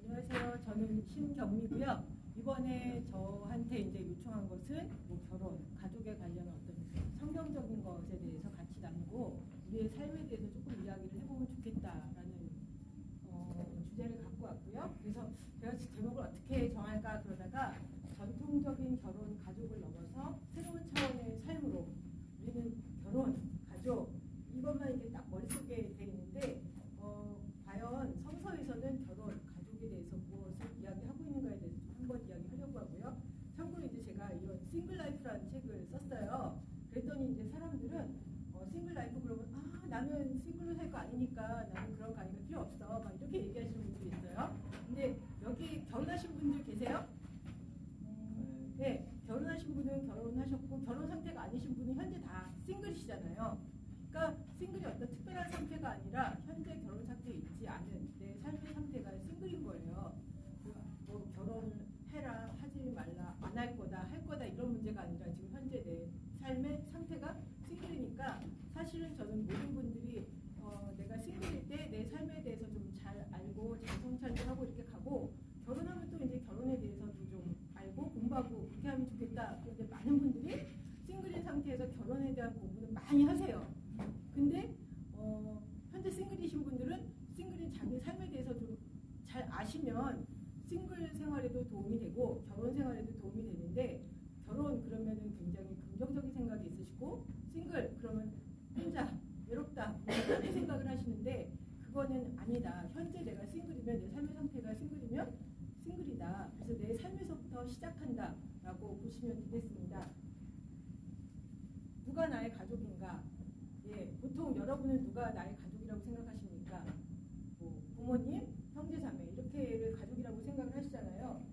안녕하세요. 저는 심경미고요. 이번에 저한테 이제 요청한 것은 뭐 결혼, 가족에 관련 어떤 성경적인 것에 대해서 같이 나누고 우리의 삶에 대해서 조금 이야기를 해보면 좋겠다라는 주제를 갖고 왔고요. 그래서 제가 제목을 어떻게 정할까 그러다가 전통적인 결혼, 가족을 넘어서 새로운 차원의 삶으로 우리는 결혼, 가족 이것만 이렇게 딱 머릿속에 돼 있는데 과연 성서에서는 결혼, 가족에 대해서 무엇을 이야기하고 있는가에 대해서 좀 한번 이야기하려고 하고요. 참고로 이제 제가 이런 싱글 라이프라는 책을 썼어요. 그랬더니 이제 사람들은 싱글 라이프 그러면 나는 싱글로 살 거 아니니까 나는 그런 강의가 필요 없어 막 이렇게 얘기하시는 분들이 있어요. 근데 여기 결혼하신 분들 계세요? 네, 결혼하신 분은 결혼하셨고 결혼 상태가 아니신 분은 현재 다 싱글이시잖아요. 그러니까 싱글이 어떤 특별한 상태가 아니라 현재 결혼 상태에 있지 않은 내 삶의 상태가 싱글인 거예요. 뭐 결혼해라 하지 말라 안 할 거다 할 거다 이런 문제가 아니라 지금 현재 내 삶의 상태가 싱글이니까 사실은 저는 모든 분들이 내가 싱글일 때 내 삶에 대해서 좀 잘 알고 잘 성찰도 하고 이렇게 가고 결혼하면 또 이제 결혼에 대해서도 좀 알고 공부하고 그렇게 하면 좋겠다. 그런데 많은 분들이 싱글인 상태에서 결혼에 대한 공부는 많이 하세요. 근데 현재 싱글이신 분들은 싱글인 자기 삶에 대해서 좀 잘 아시면 싱글 생활에도 도움이 되고 결혼 생활에도 도움이 되는데 결혼 그러면은 굉장히 긍정적인 생각이 있으시고 싱글 그러면 혼자 외롭다 이런 생각을 하시는데 그거는 아니다. 현재 내가 싱글이면 내 삶의 상태가 싱글이면 싱글이다. 그래서 내 삶에서부터 시작한다라고 보시면 되겠습니다. 누가 나의 가족인가? 예, 보통 여러분은 누가 나의 가족이라고 생각하십니까? 뭐 부모님, 형제자매 이렇게를 가족이라고 생각을 하시잖아요.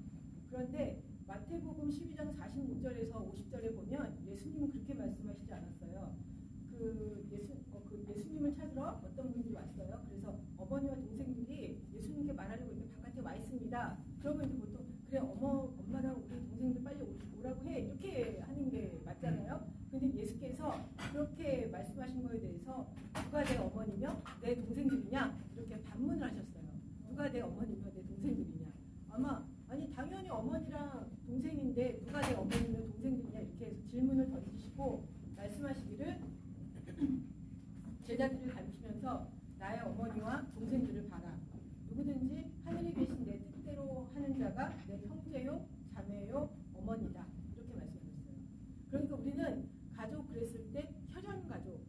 그런데 마태복음 12장 46절에서 50절에 보면 예수님은 그렇게 말씀하시지 않았어요. 예수님을 찾으러 어떤 분들이 왔어요. 그래서 어머니와 동생들이 예수님께 말하려고 이렇게 바깥에 와 있습니다. 그러면 이제 보통 그래 엄마랑 우리 동생들 빨리 오라고 해 이렇게 하는 게 맞잖아요. 근데 예수께서 그렇게 말씀하신 거에 대해서 누가 내 어머니며 내 동생들이냐 이렇게 반문을 하셨어요. 누가 내 어머니며 내 동생들이냐. 아니 당연히 어머니랑 동생인데 누가 내 어머니며 동생들이냐 이렇게 해서 질문을 던지시고 말씀하시기를 제자들을 가르치면서 나의 어머니와 동생들을 봐라. 누구든지 하늘에 계신 내 뜻대로 하는 자가 내 형제요 자매요 어머니다. 이렇게 말씀하셨어요. 그러니까 우리는 가족 그랬을 때 혈연 가족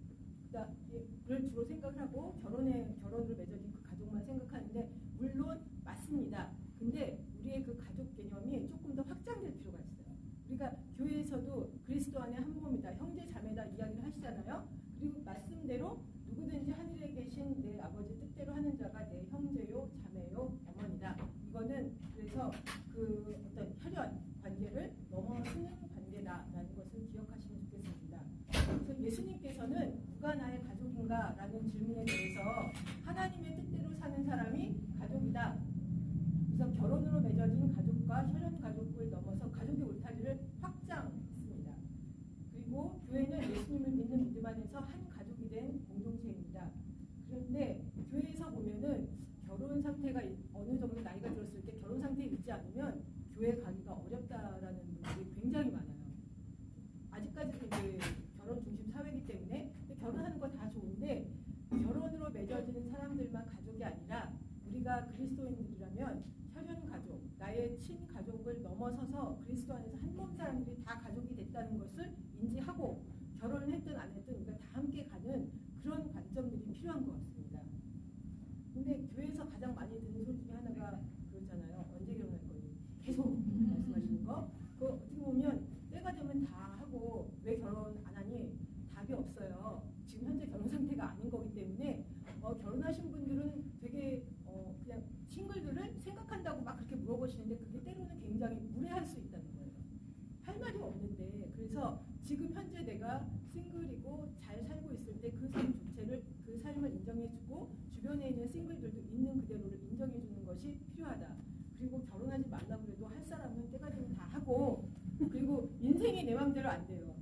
를 주로 생각을 하고 결혼을 맺어진 그 가족만 생각하는데 물론 맞습니다. 근데 우리의 그 가족 개념이 조금 더 확장될 필요가 있어요. 우리가 교회에서도 그리스도 안에 한 몸이다, 형제 자매다 이야기를 하시잖아요. 그리고 말씀대로 누구든지 하늘에 계신 내 아버지 뜻대로 하는 자가 내 형제요 자매요 어머니다. 이거는 그래서 그 어떤 혈연 관계를 넘어서는 관계다라는 것을 기억하시면 좋겠습니다. 그래서 예수님께서는 누가 나의 가족인가라는 질문에 대해서 하나님의 뜻대로 사는 사람이 가족이다. 그래서 결혼으로 맺어진 가족과 혈연 가족을 넘어서 가족의 울타리를 확장했습니다. 그리고 교회는 예수님을 믿는 믿음 안에서 한 가족이 된 공동체입니다. 그런데 교회에서 보면은 결혼 상태가 어느 정도 나이가 들었을 때 결혼 상태에 있지 않으면 교회 가기가 어렵다라는 분들이 굉장히 많아요. 아직까지도 이제 결혼 중심 사회이기 때문에 결혼하는 거 다 좋은데 결혼으로 맺어지는 사람들만 가족이 아니라 우리가 그리스도인들이라면 혈연 가족, 나의 친가족을 넘어서서 그리스도 안에서 한 몸 사람들이 다 가족이 됐다는 것을 인지하고 결혼을 했든 안 했든 우리가 다 함께 가는 그런 관점들이 필요한 것 같습니다. 근데 교회에서 가장 많이 듣는 소리 중에 하나가 그렇잖아요. 언제 결혼할 거니? 계속 말씀하시는 거. 그거 어떻게 보면 때가 되면 다 하고 왜 결혼 안 하니? 답이 없어요. 지금 현재 결혼 상태가 아닌 거기 때문에 결혼하신 분들은 되게 그냥 싱글들을 생각한다고 막 그렇게 물어보시는데 그게 때로는 굉장히 무례할 수 있다는 거예요. 할 말이 없는데 그래서 지금 현재 내가 싱글이고 잘 살고 있을 때 그 삶 자체를 그 삶을 인정해주고 주변에 있는 싱글들도 있는 그대로를 인정해주는 것이 필요하다. 그리고 결혼하지 마음대로 안 돼요.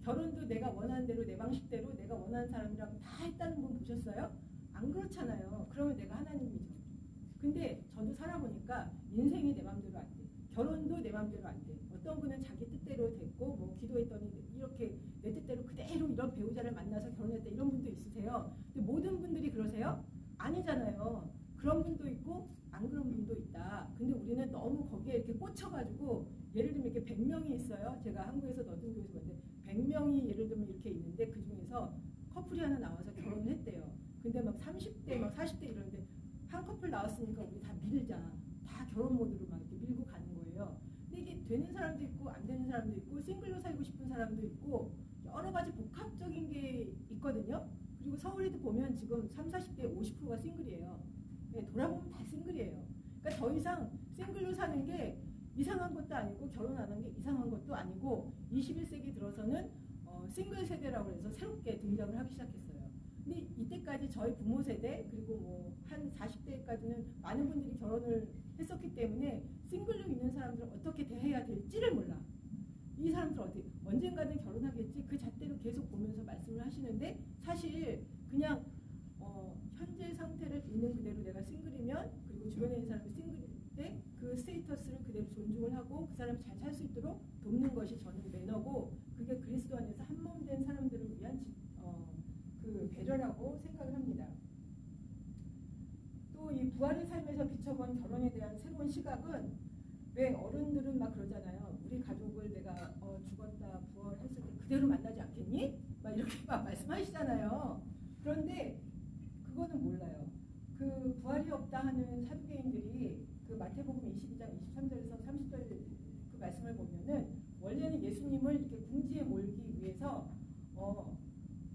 결혼도 내가 원하는 대로 내 방식대로 내가 원하는 사람이랑 다 했다는 분 보셨어요? 안 그렇잖아요. 그러면 내가 하나님이죠. 근데 저도 살아보니까 인생이 내 마음대로 안 돼. 결혼도 내 마음대로 안 돼. 어떤 분은 자기 뜻대로 됐고 뭐 기도했더니 이렇게 내 뜻대로 그대로 이런 배우자를 만나서 결혼했다 이런 분도 있으세요. 근데 모든 분들이 그러세요? 아니잖아요. 그런 분도 있고 안 그런 분도 있다. 근데 우리는 너무 거기에 이렇게 꽂혀가지고 예를 들면 이렇게 100명이 있어요. 제가 한국에서 어떤 교회에서 봤는데 100명이 예를 들면 이렇게 있는데 그 중에서 커플이 하나 나와서 결혼을 했대요. 근데 막 30대 막 40대 이러는데 한 커플 나왔으니까 우리 다 밀자. 다 결혼 모드로 막 이렇게 밀고 가는 거예요. 근데 이게 되는 사람도 있고 안 되는 사람도 있고 싱글로 살고 싶은 사람도 있고 여러 가지 복합적인 게 있거든요. 그리고 서울에도 보면 지금 30, 40대 50%가 싱글이에요. 네, 돌아보면 다 싱글이에요. 그러니까 더 이상 싱글로 사는 게 이상한 것도 아니고 결혼 안 한 게 이상한 것도 아니고 21세기 들어서는 싱글 세대라고 해서 새롭게 등장을 하기 시작했어요. 근데 이때까지 저희 부모 세대 그리고 뭐 한 40대까지는 많은 분들이 결혼을 했었기 때문에 싱글로 있는 사람들을 어떻게 대해야 될지를 몰라. 이 사람들 어떻게 언젠가는 결혼하겠지 그 잣대로 계속 보면서 말씀을 하시는데 사실 그냥 현재 상태를 있는 그대로 내가 싱글이면 그리고 주변에 있는 사람이 싱글일 때 그 스테이터스를 그대로 존중을 하고 그 사람이 잘 살 수 있도록 돕는 것이 저는 매너고 그게 그리스도 안에서 한 몸 된 사람들을 위한 그 배려라고 생각을 합니다. 또 이 부활의 삶에서 비춰본 결혼에 대한 새로운 시각은 왜 어른들은 막 그러잖아요. 우리 가족을 내가 죽었다 부활했을 때 그대로 만나지 않겠니? 막 이렇게 막 말씀하시잖아요. 그런데 그거는 몰라요. 그 부활이 없다 하는 사두개인들이 그 마태복음 22장 23절에서 30절 그 말씀을 보면은 원래는 예수님을 이렇게 궁지에 몰기 위해서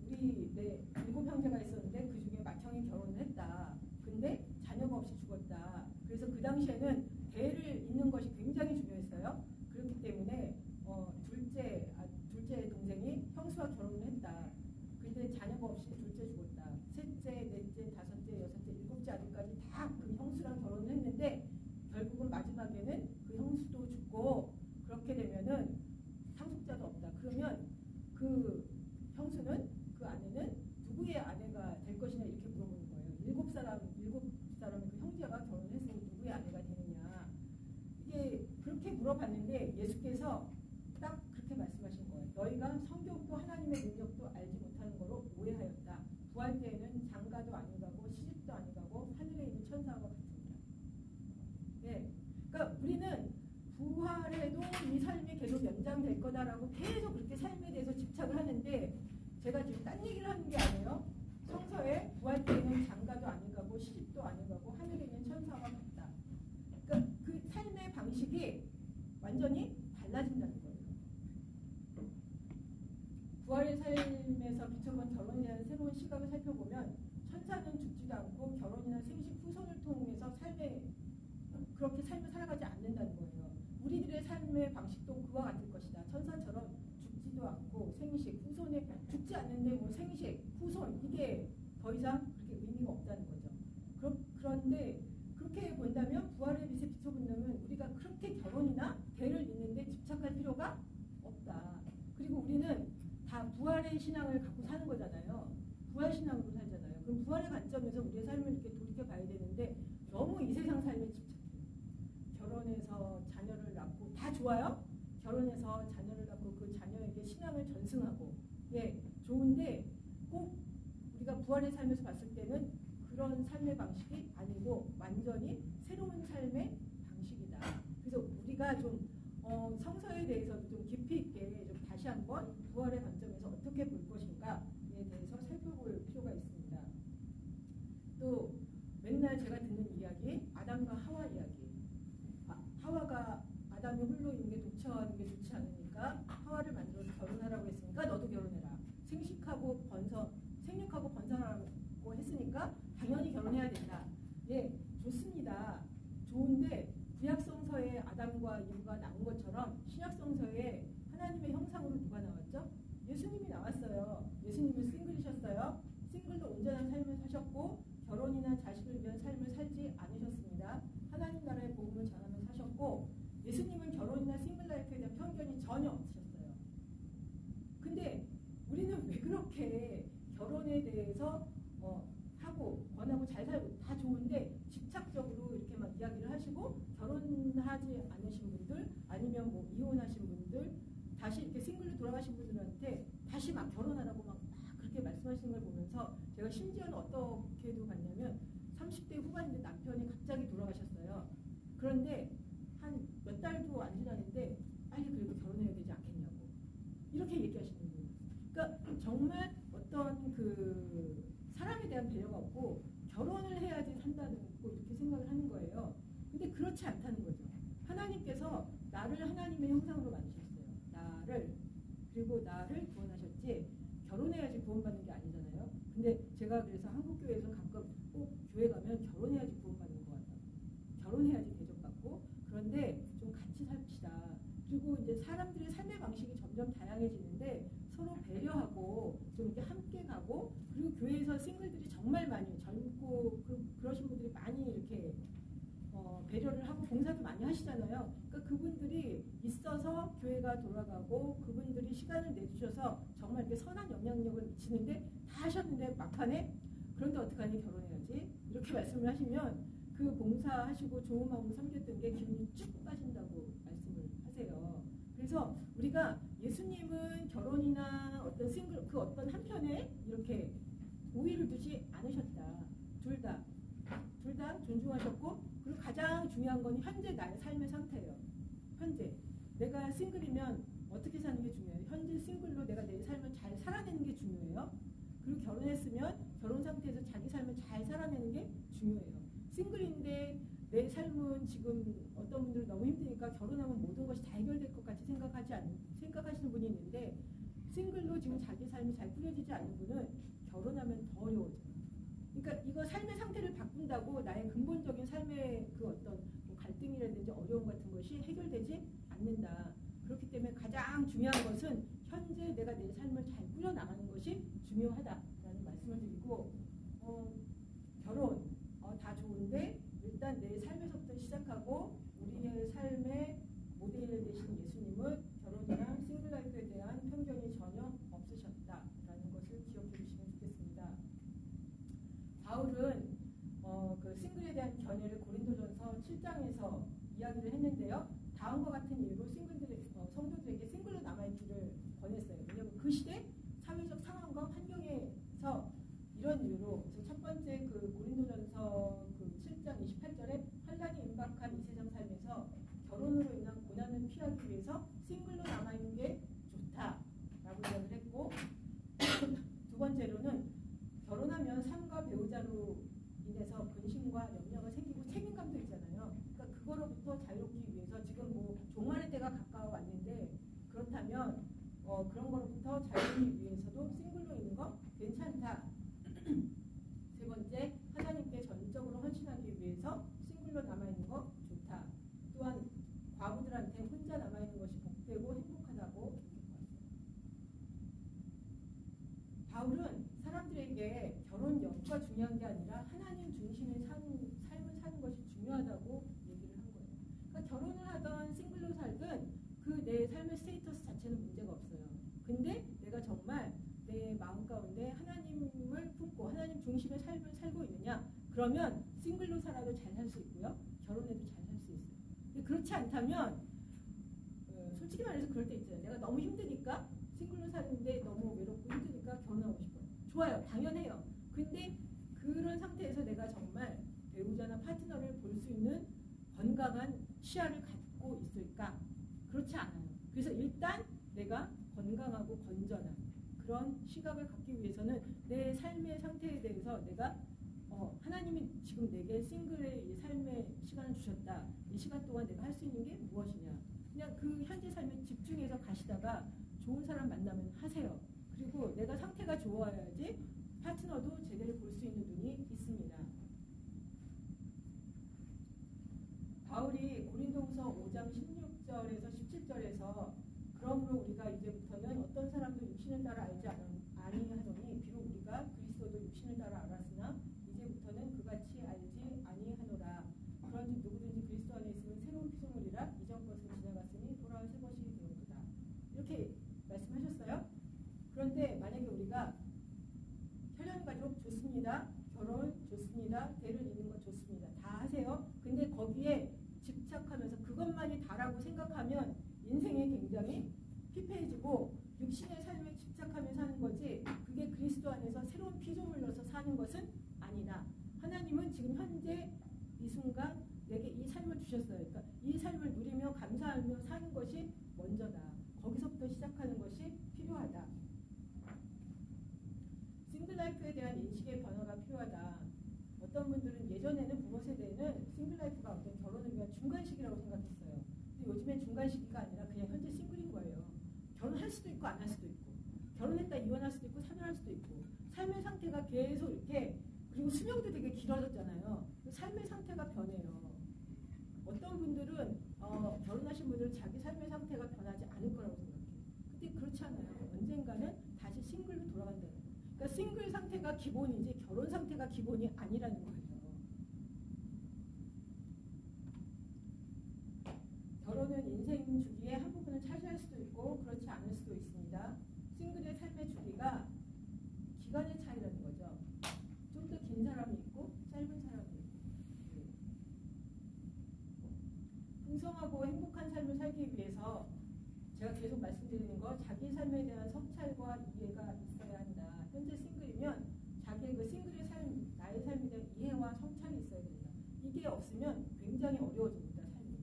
우리 네 7형제가 있었는데 그 중에 맏형이 결혼을 했다. 근데 자녀가 없이 죽었다. 그래서 그 당시에는 대를 잇는 것이 굉장히 중요했어요. 그렇기 때문에 둘째 동생이 형수와 결혼을 했다. 근데 자녀가 없이 둘째 죽었다. 셋째, 넷째, 다섯째, 여섯째, 일곱째 아들까지 다 그 형수랑 결혼을 했는데 결국은 마지막에는 그 형수도 죽고 그렇게 되면은 상속자도 없다. 그러면 그 형수는 그 아내는 누구의 아내가 될 것이냐 이렇게 물어보는 거예요. 일곱 사람의 그 형제가 결혼했으니 누구의 아내가 되느냐. 이게 그렇게 물어봤는데 예수께서 딱 그렇게 말씀하신 거예요. 너희가 성경도 하나님의 능력도 알지 못하는 거로 오해하였다. 부활 때에는 장가도 아니 가고 시집도 아니 가고 하늘에 있는 천사와 같습니다. 네, 그러니까 우리는 부활에도 이 삶이 계속 연장될 거다라고 계속 그렇게 삶에 대해서 집착을 하는데 제가 지금 딴 얘기를 하는 게 아니에요. 성서에 부활 때에는 장가도 아니 가고 시집도 아니 가고 하늘에 있는 천사와 같다. 그러니까 그 삶의 방식이 완전히 달라진다는 거예요. 부활의 삶에서 비춰본 결혼에 대한 새로운 시각을 살펴보면 천사는 죽지도 않고 결혼이나 생식 후손을 통해서 그렇게 삶을 살아가지 않는다는 거예요. 우리들의 삶의 방식도 그와 같을 것이다. 천사처럼 죽지도 않고 생식, 후손에 죽지 않는데 뭐 생식, 후손 이게 더 이상 그렇게 의미가 없다는 거죠. 그런데 그렇게 본다면 부활의 빛에 비춰본다면 우리가 그렇게 결혼이나 대를 잇는데 집착할 필요가 없다. 그리고 우리는 다 부활의 신앙을 갖고 사는 거잖아요. 부활 신앙으로 살잖아요. 그럼 부활의 관점에서 우리의 삶을 이렇게 돌이켜봐야 되는데 너무 이 세상 삶에 집착해요. 결혼해서 자녀를 낳고 다 좋아요. 결혼해서 자녀를 낳고 그 자녀에게 신앙을 전승하고 예 좋은데 꼭 우리가 부활의 삶에서 봤을 때는 그런 삶의 방식이 아니고 완전히 새로운 삶의 방식이다. 그래서 우리가 좀 성서에 대해서도 좀 깊이 있게 좀 다시 한번 부활의 관점에서 어떻게 볼 것인가에 대해서 살펴볼 필요가 있습니다. 또 맨날 제가 듣는 이야기, 아담과 하와 이야기. 하와가 아담이 홀로 있는 게 독처하는 게 좋지 않으니까 하와를 만들어서 결혼하라고 했으니까 너도 결혼해라. 생육하고 번성하라고 했으니까 당연히 결혼해야 된다. 예, 좋습니다. 좋은데 구약성서에 아담과 이브가 나온 것처럼 신약성서에 하나님의 형상으로 누가 나왔죠? 예수님이 나왔어요. 예수님은 싱글이셨어요. 싱글로 온전한 삶을 사셨고 결혼이나 자식을 위한 삶을 살지 않으셨습니다. 하나님 나라의 복음을 전하며 사셨고 예수님은 결혼이나 싱글 라이프에 대한 편견이 전혀 없으셨어요. 결혼하지 않으신 분들 아니면 뭐 이혼하신 분들 다시 이렇게 싱글로 돌아가신 분들한테 다시 막 결혼하라고 막 그렇게 말씀하시는 걸 보면서 제가 심지어는 어떻게도 봤냐면 30대 후반인데 남편이 갑자기 돌아가셨어요. 그런데 한 몇 달도 안 지났는데 빨리 그래도 결혼해야 되지 않겠냐고 이렇게 얘기하시는 거예요. 그러니까 정말 어떤 그 사람에 대한 배려가 없고 결혼을 해야지 산다는 거 이렇게 생각을 하는 거예요. 근데 그렇지 않다는 거죠. 하나님께서 나를 하나님의 형상으로 만드셨어요. 그리고 나를 구원하셨지 결혼해야지 구원받는 게 아니잖아요. 근데 제가 그래서 한국교회에서 가끔 꼭 교회 가면 결혼해야지 구원받는 것 같다고. 결혼해야지 대접받고 그런데 좀 같이 삽시다. 그리고 이제 사람들의 삶의 방식이 점점 다양해지는데 서로 배려하고 좀 이렇게 함께 가고 그리고 교회에서 싱글들이 정말 많이 젊고 그러신 분들이 많이 이렇게 배려를 하고 봉사도 많이 하시잖아요. 그러니까 그분들이 있어서 교회가 돌아가고 그분들이 시간을 내주셔서 정말 이렇게 선한 영향력을 미치는데 다 하셨는데 막판에 그런데 어떡하니 결혼해야지 이렇게 말씀을 하시면 그 봉사하시고 좋은 마음으로 섬겼던 게 기운이 쭉 빠진다고 말씀을 하세요. 그래서 우리가 예수님은 결혼이나 어떤 싱글 그 어떤 한편에 이렇게 우위를 두지 않으셨다. 둘 다 존중하셨고 그리고 가장 중요한 건 현재 나의 삶의 상태예요. 현재 내가 싱글이면 어떻게 사는 게 중요해요. 현재 싱글로 내가 내 삶을 잘 살아내는 게 중요해요. 그리고 결혼했으면 결혼 상태에서 자기 삶을 잘 살아내는 게 중요해요. 싱글인데 내 삶은 지금 어떤 분들은 너무 힘드니까 결혼하면 모든 것이 다 해결될 것 같이 생각하시는 분이 있는데 싱글로 지금 자기 삶이 잘 꾸려지지 않는 분은 결혼하면 더 어려워져요. 그러니까 이거 삶의 상태를 바꾼다고 나의 근본적인 삶의 그 어떤 뭐 갈등이라든지 어려움 같은 것이 해결되지 않는다. 그렇기 때문에 가장 중요한 것은 현재 내가 내 삶을 잘 꾸려나가는 것이 중요하다라는 말씀을 드리고 결혼 다 좋은데 일단 내 삶에서부터 시작하고 우리의 삶의 모델이 되신 예수님은 결혼이나 싱글라이프에 대한 편견이 전혀 없으셨다라는 것을 기억해 주시면 좋겠습니다. 바울은 그 싱글에 대한 견해를 고린도전서 7장에서 이야기를 했는데요. 다음과 같은 이유로 성도들에게 싱글로 남아있기를 권했어요. 왜냐하면 그 시대 사회적 상황과 환경에서 이런 이유로 그래서 첫 번째 그 고린도전서 그 7장 28절에 환난이 임박한 이 세상 삶에서 결혼으로 인한 고난을 피하기 위해서 싱글로 남아있는 게 좋다라고 이야기를 했고 두 번째로는 결혼하면 삶과 배우자로 인해서 근심과 염려가 생기고 책임감도 있잖아요. 그러니까 그거로부터 자유롭기 위해서 지금 뭐 종말의 때가 가까워 왔는데 그렇다면 그런 거로부터 자유롭기 위해서도 싱글로 있는 거 괜찮다. 세 번째, 하나님께 전적으로 헌신하기 위해서 싱글로 남아있는 거 좋다. 또한 과부들한테 혼자 남아있는 것이 복되고 행복하다고 얘기해왔어요. 바울은 사람들에게 결혼 여부가 중요한 게 아니라 하나님 중심의 삶을 사는 것이 중요하다고 얘기를 한 거예요. 그러니까 결혼을 하던 싱글로 살든 그 내 삶의 스테이터스 자체는 문제가 없어요. 근데 내가 정말 내 마음 가운데 하나님을 품고 하나님 중심의 삶을 살고 있느냐? 그러면 싱글로 살아도 잘 살 수 있고요. 결혼해도 잘 살 수 있어요. 근데 그렇지 않다면 솔직히 말해서 그럴 때 있잖아요. 내가 너무 힘드니까 싱글로 사는데 너무 외롭고 힘드니까 결혼하고 싶어요. 좋아요. 당연해요. 근데 그런 상태에서 내가 정말 배우자나 파트너를 볼 수 있는 건강한 시야를 갖고 있을까? 그렇지 않아요. 그래서 일단 내가 건강하고 건전한 그런 시각을 갖기 위해서는 내 삶의 상태에 대해서 내가 하나님이 지금 내게 싱글의 이 삶의 시간을 주셨다. 이 시간 동안 내가 할 수 있는 게 무엇이냐. 그냥 그 현재 삶에 집중해서 가시다가 좋은 사람 만나면 하세요. 그리고 내가 상태가 좋아야지 파트너도 제대로 볼 수 있는 눈이 있습니다. 바울이 고린도후서 5장 16절에서 17절에서 그러므로 우리가 이제부터는 어떤 사람도 육신을 따라 알지 아니하노니 비록 우리가 그리스도도 육신을 따라 알았으나 이제부터는 그같이 알지 아니하노라. 그런즉 누구든지 그리스도 안에 있으면 새로운 피조물이라 이전 것은 지나갔으니 돌아와 새 것이 되었도다. 이렇게 말씀하셨어요. 그런데 만약에 우리가 혈연 가족 좋습니다. 결혼 좋습니다. 대를 잇는 것 좋습니다. 다 하세요. 근데 거기에 집착하면서 그것만 주셨어요. 그러니까 이 삶을 누리며 감사하며 사는 것이 먼저다. 거기서부터 시작하는 것이 필요하다. 싱글라이프에 대한 인식의 변화가 필요하다. 어떤 분들은 예전에는 부모 세대는 싱글라이프가 어떤 결혼을 위한 중간 시기라고 생각했어요. 근데 요즘엔 중간 시기가 아니라 그냥 현재 싱글인 거예요. 결혼할 수도 있고 안 할 수도 있고, 결혼했다 이혼할 수도 있고 산후할 수도 있고, 삶의 상태가 계속 이렇게, 그리고 수명도 되게 길어졌잖아요. 삶의 상태가 변해요. 어떤 분들은 결혼하신 분들은 자기 삶의 상태가 변하지 않을 거라고 생각해요. 근데 그렇지 않아요. 언젠가는 다시 싱글로 돌아간다는 거예요. 그러니까 싱글 상태가 기본이지 결혼 상태가 기본이 아니라는 거예요. 결혼은 인생 주기의 한 부분을 차지할 수도 있고 그렇지 않을 수도 있습니다. 싱글의 삶의 주기가 기간의 차이라는 거죠. 좀 더 긴 사람이 있고 짧은 사람이 있고. 풍성하고 행복한 삶을 살기 위해서 제가 계속 말씀드리는 거, 자기 삶에 대한 성찰과 이해가 있어야 한다. 현재 싱글이면 자기의 그 싱글의 삶, 나의 삶에 대한 이해와 성찰이 있어야 된다. 이게 없으면 굉장히 어려워집니다, 삶이.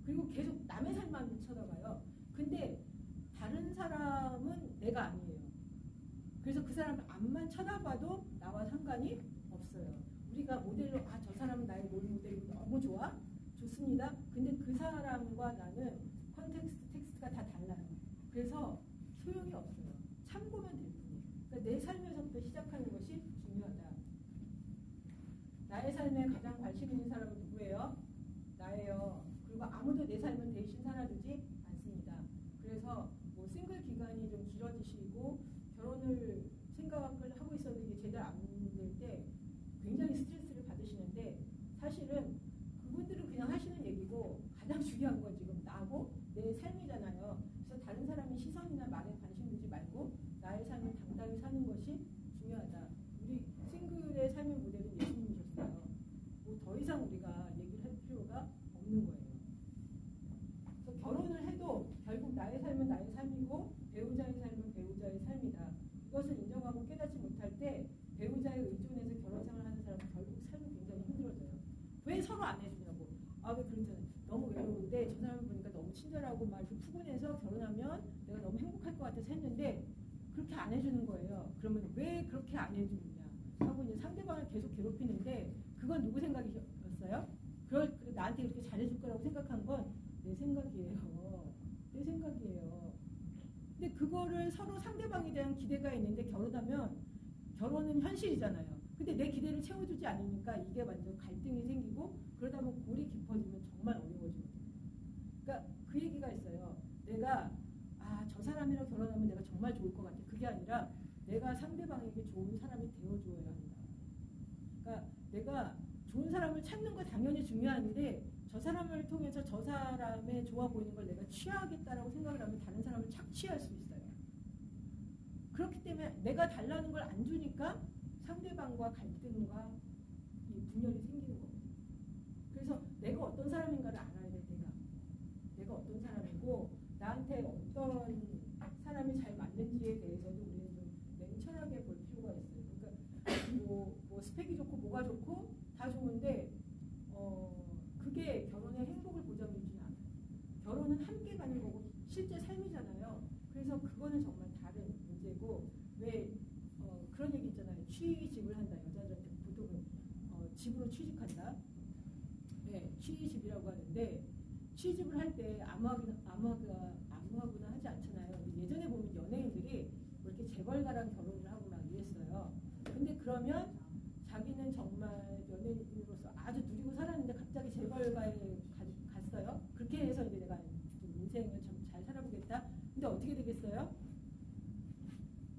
그리고 계속 남의 삶만 쳐다봐요. 근데 다른 사람은 내가 아니에요. 그래서 그 사람 앞만 쳐다봐도 나와 상관이 없어요. 우리가 모델로 저 사람은 나의 롤 모델이고 너무 좋아? 좋습니다. 근데 그 사람과 나는 텍스트가 다 달라요. 그래서 소용이 없어요. 참고만 될 뿐이에요. 그러니까 내 삶에서부터 시작하는 것이 중요하다. 나의 삶에 가장 관심 있는 사람은 누구예요? 나예요. 그리고 아무도 내 삶을 대신 살아주지 않습니다. 그래서 뭐 싱글 기간이 좀 길어지시고 결혼을 생각을 하고 있었는데 이게 제대로 안 될 때 굉장히 스트레스를 받으시는데, 사실은 그분들은 그냥 하시는 얘기고 가장 중요한 건 지금 나고 내 삶이잖아요. 그래서 다른 사람의 시선이나 말에 관심 두지 말고 나의 삶을 당당히 사는 것이 중요하다. 우리 싱글의 삶의 모델은 예수님이셨어요. 뭐 더 이상 우리가 얘기를 할 필요가 없는 거예요. 그래서 결혼을 해도 결국 나의 삶은 나의 삶이고 배우자의 삶은 배우자의 삶이다. 이것을 인정하고 깨닫지 못할 때 배우자에 의존해서 결혼 생활하는 사람은 결국 삶이 굉장히 힘들어져요. 왜 서로 안 해주냐고. 왜 그러잖아요. 너무 외로운데 저 사람을 보니까 너무 친절하고 막 이렇게 푸근해서 결혼하면 내가 너무 행복할 것 같아서 했는데 그렇게 안 해주는 거예요. 그러면 왜 그렇게 안 해주느냐 하고 이제 상대방을 계속 괴롭히는데, 그건 누구 생각이었어요? 나한테 이렇게 잘해줄 거라고 생각한 건 내 생각이에요. 내 생각이에요. 근데 그거를 서로 상대방에 대한 기대가 있는데 결혼하면, 결혼은 현실이잖아요. 근데 내 기대를 채워주지 않으니까 이게 완전 갈등이 생기고, 그러다 보면 골이 깊어지면 정말 어려워지거든요. 그러니까 그 얘기가 있어요. 내가 저 사람이랑 결혼하면 내가 정말 좋을 것 같아. 그게 아니라 내가 상대방에게 좋은 사람이 되어줘야 한다. 그러니까 내가 좋은 사람을 찾는 거 당연히 중요한데 저 사람을 통해서 저 사람의 좋아 보이는 걸 내가 취하겠다라고 생각을 하면 다른 사람을 착취할 수 있어요. 그렇기 때문에 내가 달라는 걸 안 주니까 상대방과 갈등과 이 분열이 생기는 거거든요. 그래서 내가 어떤 사람인가를 알아야 돼. 내가 어떤 사람이고 나한테 어떤 사람이 잘 맞는지에 대해서도 우리는 좀 냉철하게 볼 필요가 있어요. 그러니까 뭐 스펙이 좋고 뭐가 좋고 다 좋은데 그게 결혼의 행복을 보장해주지는 않아요. 결혼은 함께 가는 거고 실제 삶이잖아요. 그래서 그거는 정말 다른 문제고, 왜 그런 얘기 있잖아요. 취집을 한다. 여자들한테 보통은 집으로 취직한다. 네, 취집이라고 하는데 취집을 할 때 아무하거나 하지 않잖아요. 예전에 보면 연예인들이 뭐 이렇게 재벌가랑 결혼을 하고 막 이랬어요. 근데 그러면 자기는 정말 연예인으로서 아주 누리고 살았는데 갑자기 재벌가에 갔어요. 그렇게 해서 이제 내가 인생을 좀 잘 살아보겠다. 근데 어떻게 되겠어요?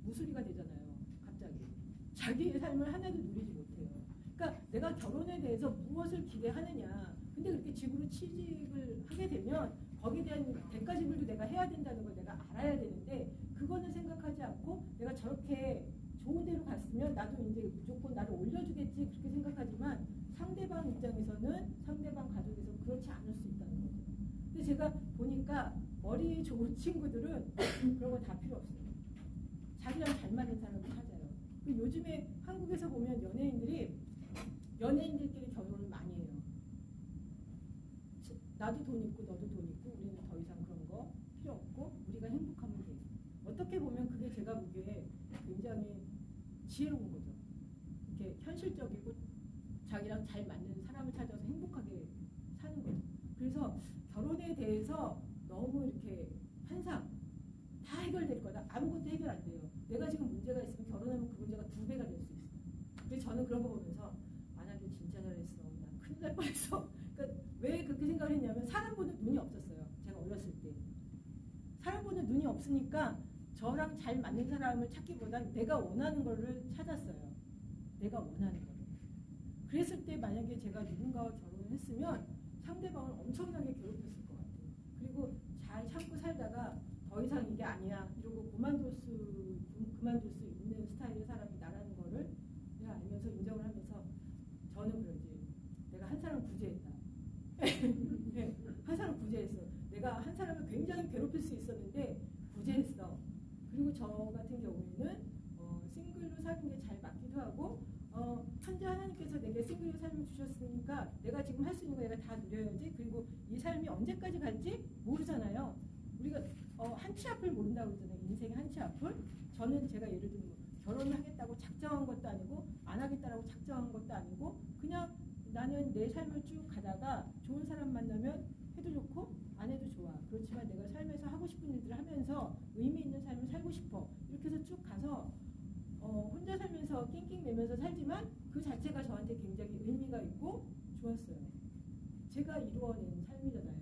무수리가 되잖아요. 갑자기 자기의 삶을 하나도 누리지 못해요. 그러니까 내가 결혼에 대해서 무엇을 기대하느냐. 근데 그렇게 집으로 취직을 하게 되면 거기에 대한 대가 지불도 내가 해야 된다는 걸 내가 알아야 되는데, 그거는 생각하지 않고 내가 저렇게 좋은 데로 갔으면 나도 이제 무조건 나를 올려주겠지 그렇게 생각하지만, 상대방 입장에서는, 상대방 가족에서 그렇지 않을 수 있다는 거죠. 근데 제가 보니까 머리 좋은 친구들은 그런 거 다 필요 없어요. 자기랑 잘 맞는 사람을 찾아요. 요즘에 한국에서 보면 연예인들끼리 결혼을 많이 해요. 나도 돈 있고 너도 돈 있고 우리는 더 이상 그런 거 필요 없고 우리가 행복하면 돼. 어떻게 보면 그게 제가 보기에 굉장히 지혜로운 거죠. 이렇게 현실적이고 자기랑 잘 맞는 사람을 찾아서 행복하게 사는 거죠. 그래서 결혼에 대해서 너무 이렇게 항상 다 해결될 거다. 아무것도 해결 안 돼요. 내가 지금 문제가 있으면 결혼하면 그 문제가 2배가 될 수 있어요. 그래서 저는 그런 거 보면서 만약에 진짜 잘했어. 난 큰일 날 뻔했어. 그러니까 왜 그렇게 생각을 했냐면 사람 보는 눈이 없었어요. 제가 어렸을 때. 사람 보는 눈이 없으니까 저랑 잘 맞는 사람을 찾기보다 내가 원하는 거를 찾았어요. 내가 원하는 거를. 그랬을 때 만약에 제가 누군가와 결혼을 했으면 상대방을 엄청나게 괴롭혔을 것 같아요. 그리고 잘 참고 살다가 더 이상 이게 아니야 이러고 그만둘 수 있는 스타일의 사람이 나라는 거를 내가 알면서 인정을 하면서 저는 그러지. 내가 한 사람 구제했다. 네, 한 사람 구제했어. 내가 한 사람을 굉장히 괴롭힐 수 있었는데 구제했어. 그리고 저 같은 경우에는 싱글로 사는 게 잘 맞기도 하고 현재 하나님께서 내게 싱글로 삶을 주셨으니까 내가 지금 할 수 있는 거 내가 다 누려야지. 그리고 이 삶이 언제까지 갈지 모르잖아요. 우리가 한 치 앞을 모른다고 그러잖아요. 인생의 한 치 앞을. 저는 제가 예를 들면 결혼을 하겠다고 작정한 것도 아니고 안 하겠다라고 작정한 것도 아니고 그냥 나는 내 삶을 쭉 가다가 좋은 사람 만나면 해도 좋고 안 해도 좋아. 그렇지만 내가 삶에서 하고 싶은 일들을 하면서 의미 있는 삶을 살고 싶어. 이렇게 해서 쭉 가서 혼자 살면서 낑낑매면서 살지만 그 자체가 저한테 굉장히 의미가 있고 좋았어요. 제가 이루어낸 삶이잖아요.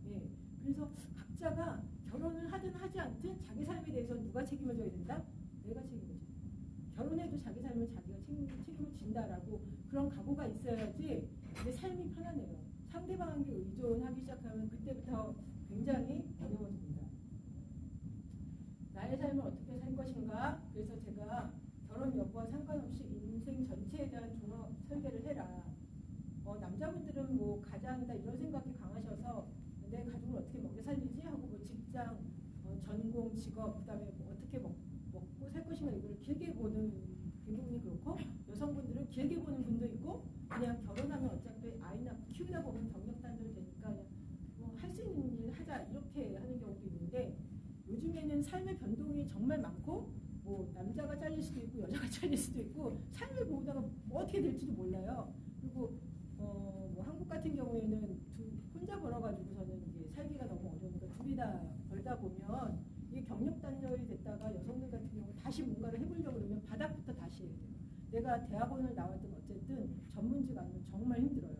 예. 그래서 각자가 결혼을 하든 하지 않든 자기 삶에 대해서 누가 책임을 져야 된다? 내가 책임을 져. 결혼해도 자기 삶을 자기가 책임을 진다라고 그런 각오가 있어야지 내 삶이 편안해요. 상대방에게 의존하기 시작하면 그때부터 굉장히 어려워집니다. 나의 삶을 어떻게 살 것인가? 그래서 제가 결혼 여부와 상관없이 인생 전체에 대한 종합 설계를 해라. 남자분들은 뭐 가장이다 이런 생각이 강하셔서 내 가족을 어떻게 먹여 살리지 하고 뭐 직장, 전공, 직업, 그다음에 뭐 어떻게 먹고 살 것인가 이걸 길게 보는 대부분이 그렇고 여성분들은 길게 보는 분도 있고 그냥 결혼하면 어차피 아이 낳고 키우다 보면 경력 단절 되니까 뭐 할 수 있는 일 하자 이렇게 하는 경우도 있는데 요즘에는 삶의 변동이 정말 많고 뭐 남자가 잘릴 수도 있고 여자가 잘릴 수도 있고 삶을 보다가 뭐 어떻게 될지도 몰라요. 그리고 뭐 한국 같은 경우에는 혼자 벌어가지고서는 이게 살기가 너무 어려우니까 둘이 다 벌다 보면 이게 경력 단절이 됐다가 여성들 같은 경우 다시 뭔가를 해보려고 그러면 바닥부터 다시 해야 돼요. 내가 대학원을 나왔든 어쨌든 전문직 아니면 정말 힘들어요.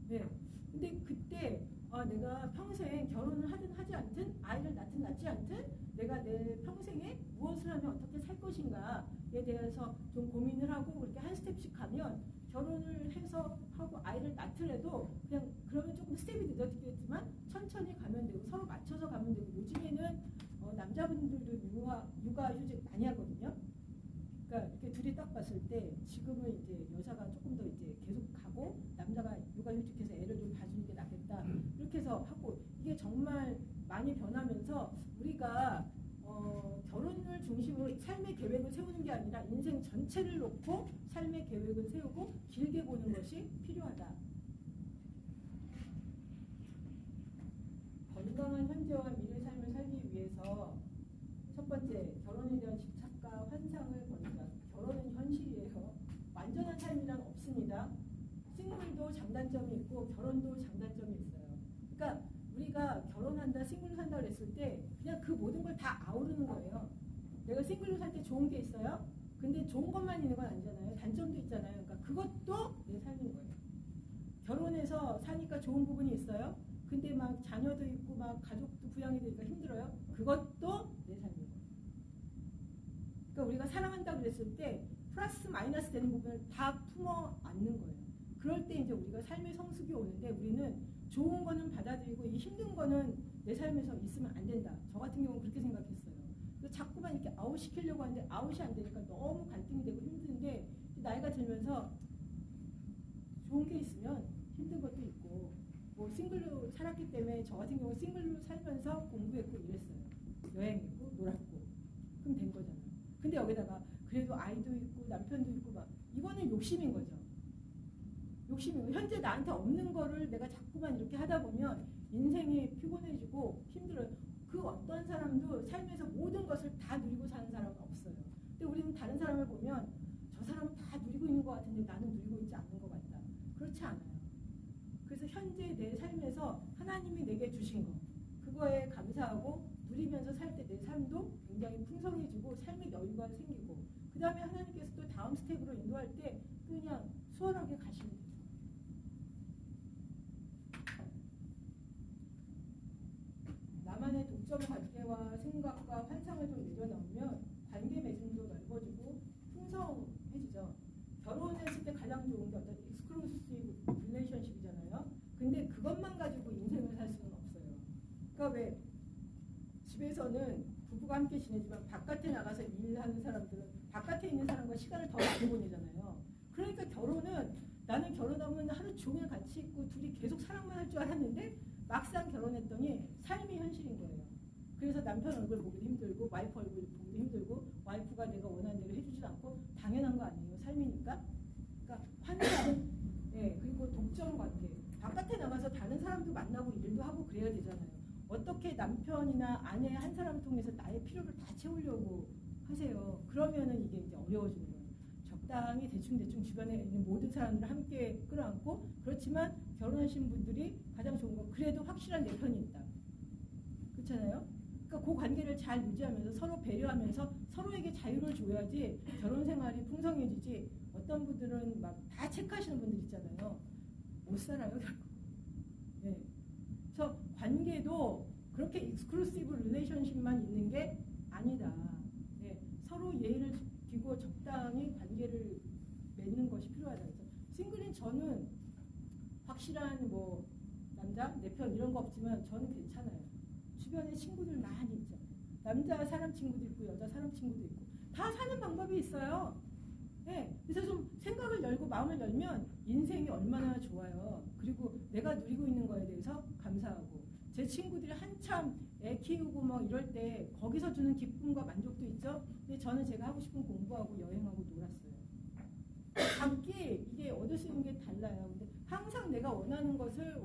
네. 근데 그때 내가 평생 결혼을 하든 하지 않든 아이를 낳든 낳지 않든 내가 내 평생에 무엇을 하면 어떻게 살 것인가에 대해서 좀 고민을 하고 그렇게 한 스텝씩 가면 결혼을 해서 하고 아이를 낳더라도 그냥 그러면 조금 스텝이 늦어지겠지만 천천히 가면 되고 서로 맞춰서 가면 되고 요즘에는 남자분들도 육아휴직 많이 하거든요. 그러니까 이렇게 둘이 딱 봤을 때 지금은 이제 여자가 조금 더 이제 계속 가고 남자가 육아휴직해서 애를 좀 봐주는 게 낫겠다 이렇게 해서 하고 이게 정말 많이 변하면서 우리가 결혼을 중심으로 삶의 계획을 세우는 게 아니라 인생 전체를 놓고 삶의 계획을 세우고 길게 보는 것이 필요하다. 건강한 현재와 미래 삶을 살기 위해서 첫 번째, 결혼에 대한 집착과 환상을 버리자. 결혼은 현실이에요. 완전한 삶이란 없습니다. 싱글도 장단점이 있고 결혼도 장단점이 있어요. 그러니까 우리가 결혼한다, 싱글로 산다 그랬을 때 그냥 그 모든 걸 다 아우르는 거예요. 내가 싱글로 살 때 좋은 게 있어요. 근데 좋은 것만 있는 건 아니잖아요. 단점도 있잖아요. 그러니까 그것도 내 삶인 거예요. 결혼해서 사니까 좋은 부분이 있어요. 근데 막 자녀도 있고 막 가족도 부양이 되니까 힘들어요. 그것도 내 삶인 거예요. 그러니까 우리가 사랑한다 그랬을 때 플러스 마이너스 되는 부분을 다 품어 안는 거예요. 그럴 때 이제 우리가 삶의 성숙이 오는데 우리는 좋은 거는 받아들이고 이 힘든 거는 내 삶에서 있으면 안 된다. 저 같은 경우는 그렇게 생각했어요. 그래서 자꾸만 이렇게 아웃시키려고 하는데 아웃이 안 되니까 너무 갈등이 되고 힘든데 나이가 들면서 좋은 게 있으면 힘든 것도 있고 뭐 싱글로 살았기 때문에 저 같은 경우 싱글로 살면서 공부했고 이랬어요. 여행했고 놀았고 그럼 된 거잖아요. 근데 여기다가 그래도 아이도 있고 남편도 있고 막 이거는 욕심인 거죠. 욕심이고 현재 나한테 없는 거를 내가 자꾸만 이렇게 하다 보면 인생이 피곤해지고 힘들어요. 그 어떤 사람도 삶에서 모든 것을 다 누리고 사는 사람은 없어요. 근데 우리는 다른 사람을 보면 저 사람은 다 누리고 있는 것 같은데 나는 누리고 있지 않는 것 같다. 그렇지 않아요. 그래서 현재 내 삶에서 하나님이 내게 주신 거 그거에 감사하고 누리면서 살 때 내 삶도 굉장히 풍성해지고 삶의 여유가 생기고 그 다음에 하나님께서 또 다음 스텝으로 인도할 때 그냥 수월하게 가시면 돼요. 나만의 독점 관계와 생각과 환상을 좀 내려놓으면 관계 맺음도 넓어지고 풍성해지죠. 결혼했을 때 가장 좋은 게 어떤 익스클루시브 릴레이션십이잖아요. 근데 그것만 가지고 인생을 살 수는 없어요. 그러니까 왜 집에서는 부부가 함께 지내지만 바깥에 나가서 일하는 사람들은 바깥에 있는 사람과 시간을 더 많이 보내잖아요. 그러니까 결혼은 나는 결혼하면 하루 종일 같이 있고 둘이 계속 사랑만 할 줄 알았는데 막상 결혼했더니 삶이 현실인 거예요. 그래서 남편 얼굴 보기도 힘들고 와이프 얼굴 보기도 힘들고 와이프가 내가 원하는 대로 해주지도 않고 당연한 거 아니에요. 삶이니까. 그러니까 환경, 예, 그리고 독점 관계. 바깥에 나가서 다른 사람도 만나고 일도 하고 그래야 되잖아요. 어떻게 남편이나 아내 한 사람 통해서 나의 필요를 다 채우려고 하세요. 그러면은 이게 이제 어려워지는 거예요. 적당히 대충 주변에 있는 모든 사람들을 함께 끌어안고 그렇지만 결혼하신 분들이 가장 좋은 건 그래도 확실한 내 편이 있다. 그렇잖아요? 그러니까 그 관계를 잘 유지하면서 서로 배려하면서 서로에게 자유를 줘야지 결혼 생활이 풍성해지지 어떤 분들은 막 다 체크하시는 분들 있잖아요. 못 살아요, 결국. 네. 그래서 관계도 그렇게 익스클루시브 릴레이션십만 있는 게 아니다. 네. 서로 예의를 지키고 적당히 관계를 맺는 것이 필요하다. 그래서 싱글인 저는 확실한 뭐 남자, 내 편 이런 거 없지만 저는 괜찮아요. 주변에 친구들 많이 있죠. 남자 사람 친구도 있고 여자 사람 친구도 있고 다 사는 방법이 있어요. 네. 그래서 좀 생각을 열고 마음을 열면 인생이 얼마나 좋아요. 그리고 내가 누리고 있는 거에 대해서 감사하고 제 친구들이 한참 애 키우고 뭐 이럴 때 거기서 주는 기쁨과 만족도 있죠. 근데 저는 제가 하고 싶은 공부하고 여행하고 놀았어요. 각기 이게 얻을 수 있는 게 달라요. 근데 항상 내가 원하는 것을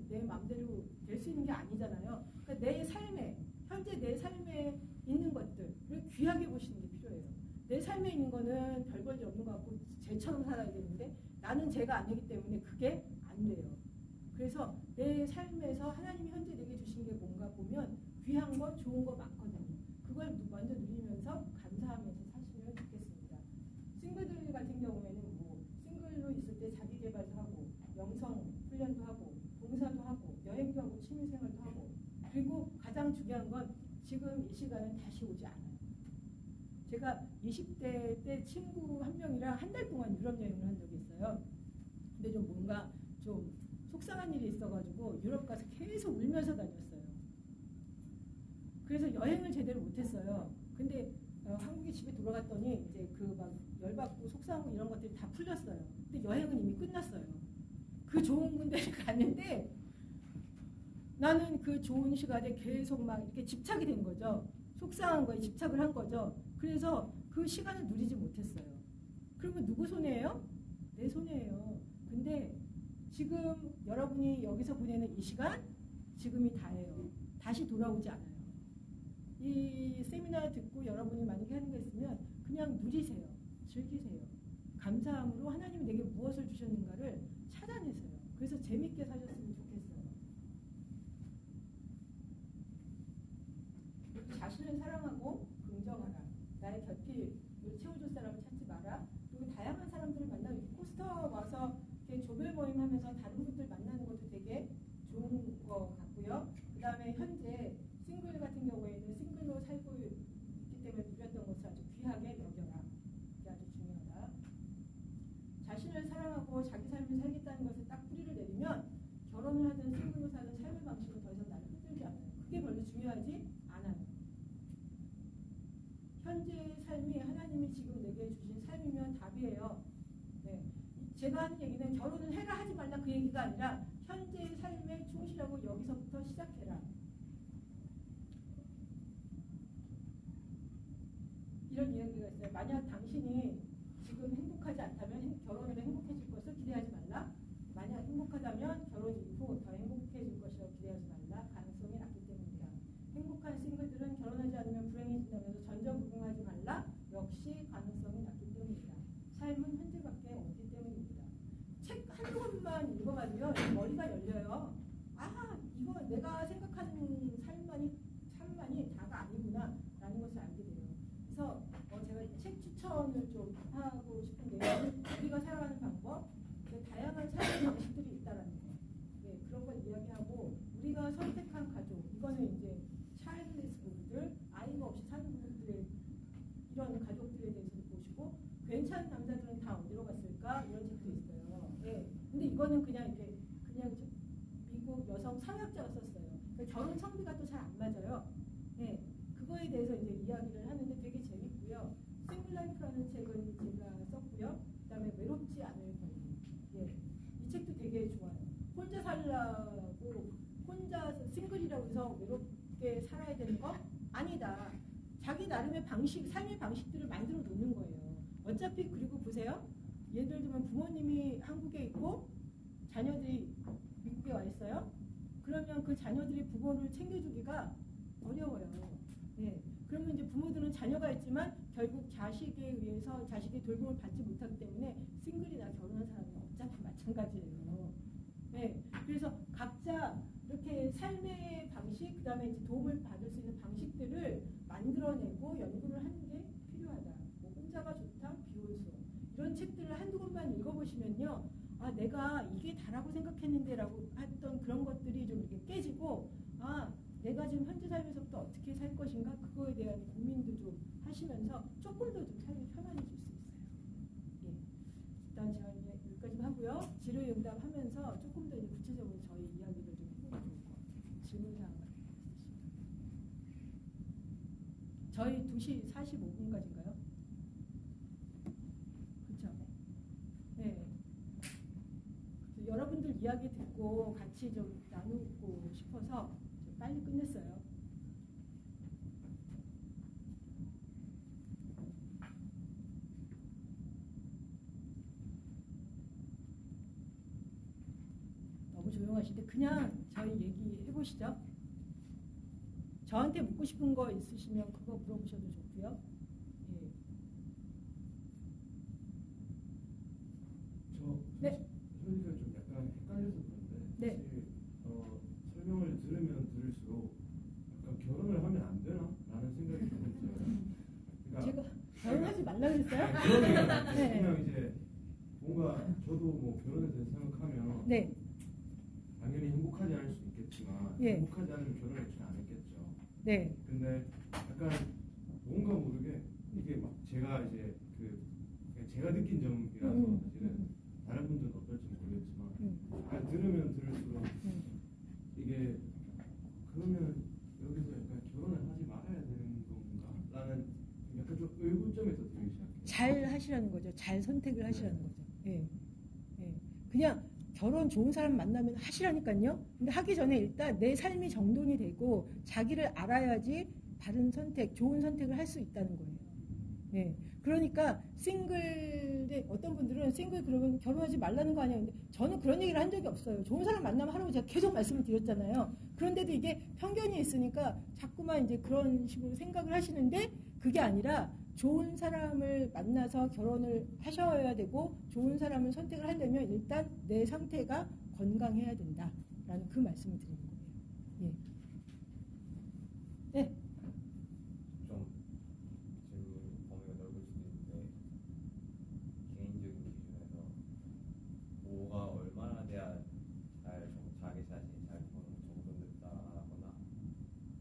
내 마음대로 될 수 있는 게 아니잖아요. 그러니까 내 삶에 현재 내 삶에 있는 것들을 귀하게 보시는 게 필요해요. 내 삶에 있는 거는 별 볼 일 없는 것 같고 쟤처럼 살아야 되는데 나는 쟤가 아니기 때문에 그게 안 돼요. 그래서 내 삶에서 하나님이 현재 내게 주신 게 뭔가 보면 귀한 거 좋은 거 많거든요. 그걸 먼저 누리면서 감사하면서 사시면 좋겠습니다. 싱글들 같은 경우에는 뭐 싱글로 있을 때 자기 개발도 하고 영성 훈련도 하고 봉사도 하고 여행도 하고 취미생활도 하고 그리고 가장 중요한 건 지금 이 시간은 다시 오지 않아요. 제가 20대 때 친구 한 명이랑 한 달 동안 유럽 여행을 한 적이 있어요. 근데 좀 뭔가 좀 속상한 일이 있어가지고 유럽 가서 계속 울면서 다녔어요. 그래서 여행을 제대로 못했어요. 근데 한국에 집에 돌아갔더니 이제 그 막 열받고 속상하고 이런 것들이 다 풀렸어요. 근데 여행은 이미 끝났어요. 그 좋은 군데를 갔는데 나는 그 좋은 시간에 계속 막 이렇게 집착이 된 거죠. 속상한 거에 집착을 한 거죠. 그래서 그 시간을 누리지 못했어요. 그러면 누구 손해예요? 내 손해예요. 근데 지금 여러분이 여기서 보내는 이 시간 지금이 다예요. 다시 돌아오지 않아요. 이 세미나 듣고 여러분이 만약에 하는 게 있으면 그냥 누리세요. 즐기세요. 감사함으로 하나님이 내게 무엇을 주셨는가를 찾아내세요. 그래서 재밌게 사셨으면 좋겠어요. 자신을 사랑하고 긍정하라. 나의 곁을 채워줄 사람을 찾지 마라. 그리고 다양한 사람들을 만나고 코스터 와서 이렇게 조별 모임 하면서 다른 분들 만나는 것도 되게 좋은 것 같고요. 그 다음에 현재 싱글 같은 경우에는 싱글로 살고 있기 때문에 누렸던 것을 아주 귀하게 여겨라. 이게 아주 중요하다. 자신을 사랑하고 자기 삶을 살겠다는 것을 딱 뿌리를 내리면 결혼을 하든 싱글로 사든 삶의 방식은 더 이상 나를 흔들지 않아요. 그게 별로 중요하지 않아요. 현재의 삶이 하나님이 지금 내게 주신 삶이면 답이에요. 네. 제가 하는 얘기는 결혼을 해라 하지 말라 그 얘기가 아니라 현재의 삶에 충실하고 여기서부터 시작해라. 이런 이야기가 있어요. 만약 당신이 지금 행복하지 않다면 결혼으로 행복해질 것을 기대하지 말라. 사회학자가 썼어요. 그러니까 결혼 청비가 또 잘 안 맞아요. 네, 그거에 대해서 이제 이야기를 하는데 되게 재밌고요. 싱글라이프라는 책은 제가 썼고요. 그다음에 외롭지 않을 권리. 예, 이 책도 되게 좋아요. 혼자 살라고 혼자 싱글이라고 해서 외롭게 살아야 되는 거 아니다. 자기 나름의 방식, 삶의 방식들을 만들어 놓는 거예요. 어차피 그리고 보세요. 예를 들면 부모님이 한국에 있고 자녀들이 미국에 와 있어요. 그러면 그 자녀들이 부모를 챙겨주기가 어려워요. 네. 그러면 이제 부모들은 자녀가 있지만 결국 자식에 의해서 자식의 돌봄을 받지 못하기 때문에 싱글이나 결혼한 사람은 어차피 마찬가지예요. 네. 그래서 각자 이렇게 삶의 방식, 그다음에 이제 도움을 받을 수 있는 방식들을 만들어내고 연구를 하는 게 필요하다. 뭐 혼자가 좋다, 비혼수 이런 책들을 한두 권만 읽어보시면요. 아, 내가 이게 다라고 생각했는데라고 했던 그런 것들이 좀 이렇게 깨지고, 아, 내가 지금 현재 삶에서부터 어떻게 살 것인가 그거에 대한 고민도 좀 하시면서 조금 더 좀 삶이 편안해질 수 있어요. 예. 일단 제가 이제 여기까지 하고요. 질의응답하면서 조금 더 이제 구체적으로 저희 이야기를 좀 해보면 좋을 것 같아요. 질문사항 있으시면. 저희 2시 45분까지인가요? 그렇죠? 네. 여러분들 이야기 듣고 같이 좀 나누고 싶어서 빨리 끝냈어요. 너무 조용하신데 그냥 저희 얘기해 보시죠. 저한테 묻고 싶은 거 있으시면 그거 물어보셔도 좋고요. 예. 네. 소리가 좀 약간 헷갈려서 그런데 네. 설명을 들으면 들을수록 약간 결혼을 하면 안 되나? 라는 생각이 조금 들어요. 그러니까 제가 결혼하지 말라 그랬어요? 네. 그냥 이제 뭔가 저도 뭐 결혼에 대해서 생각하면 네. 당연히 행복하지 않을 수 있겠지만 예. 행복하지 않으면 결혼을 잘 안 했겠죠. 네. 근데 약간 뭔가 모르게 이게 막 제가 이제 제가 느낀 점이라서 사실은 다른 분들은 어떨지 모르겠지만 약간 들으면 들을수록 이게 그러면 여기서 약간 결혼을 하지 말아야 되는 건가라는 약간 좀 의구점에서 들기 시작해요. 잘 하시라는 거죠. 잘 선택을 하시라는 거죠. 예. 예. 그냥 결혼 좋은 사람 만나면 하시라니까요. 근데 하기 전에 일단 내 삶이 정돈이 되고 자기를 알아야지 바른 선택, 좋은 선택을 할 수 있다는 거예요. 예. 그러니까 싱글에 어떤 분들은 싱글 그러면 결혼하지 말라는 거 아니야. 근데 저는 그런 얘기를 한 적이 없어요. 좋은 사람 만나면 하라고 제가 계속 말씀을 드렸잖아요. 그런데도 이게 편견이 있으니까 자꾸만 이제 그런 식으로 생각을 하시는데 그게 아니라 좋은 사람을 만나서 결혼을 하셔야 되고 좋은 사람을 선택을 하려면 일단 내 상태가 건강해야 된다라는 그 말씀을 드리는 거예요. 예. 네. 좀 질문 범위가 넓을 수도 있는데 개인적인 기준에서 뭐가 얼마나 돼야 자기 자신이 잘 정돈됐다거나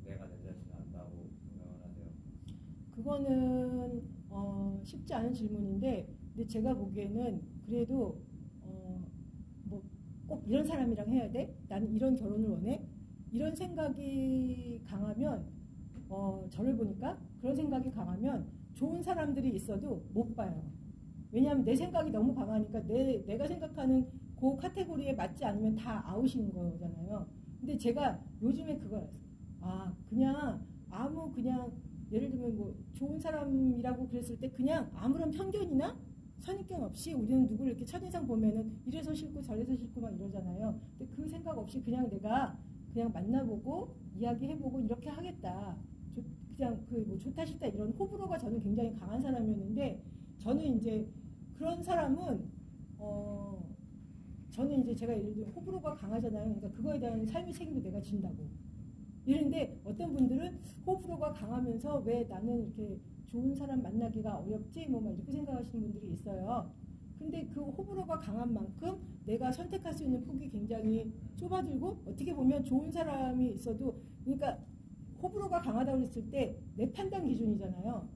내가 내 자신을 안다고 생각을 하세요? 그거는 쉽지 않은 질문인데, 근데 제가 보기에는 그래도 뭐 꼭 이런 사람이랑 해야 돼? 나는 이런 결혼을 원해? 이런 생각이 강하면 저를 보니까 그런 생각이 강하면 좋은 사람들이 있어도 못 봐요. 왜냐하면 내 생각이 너무 강하니까 내가 생각하는 그 카테고리에 맞지 않으면 다 아웃인 거잖아요. 근데 제가 요즘에 그걸 알았어요. 그냥 예를 들면 뭐 좋은 사람이라고 그랬을 때 그냥 아무런 편견이나 선입견 없이 우리는 누구를 이렇게 첫인상 보면은 이래서 싫고 저래서 싫고 막 이러잖아요. 근데 그 생각 없이 그냥 내가 그냥 만나보고 이야기해보고 이렇게 하겠다. 그냥 그 뭐 좋다 싫다 이런 호불호가 저는 굉장히 강한 사람이었는데 저는 이제 그런 사람은 저는 이제 제가 예를 들면 호불호가 강하잖아요. 그러니까 그거에 대한 삶의 책임도 내가 진다고. 이런데 어떤 분들은 호불호가 강하면서 왜 나는 이렇게 좋은 사람 만나기가 어렵지? 뭐 막 이렇게 생각하시는 분들이 있어요. 근데 그 호불호가 강한 만큼 내가 선택할 수 있는 폭이 굉장히 좁아들고 어떻게 보면 좋은 사람이 있어도 그러니까 호불호가 강하다고 했을 때 내 판단 기준이잖아요.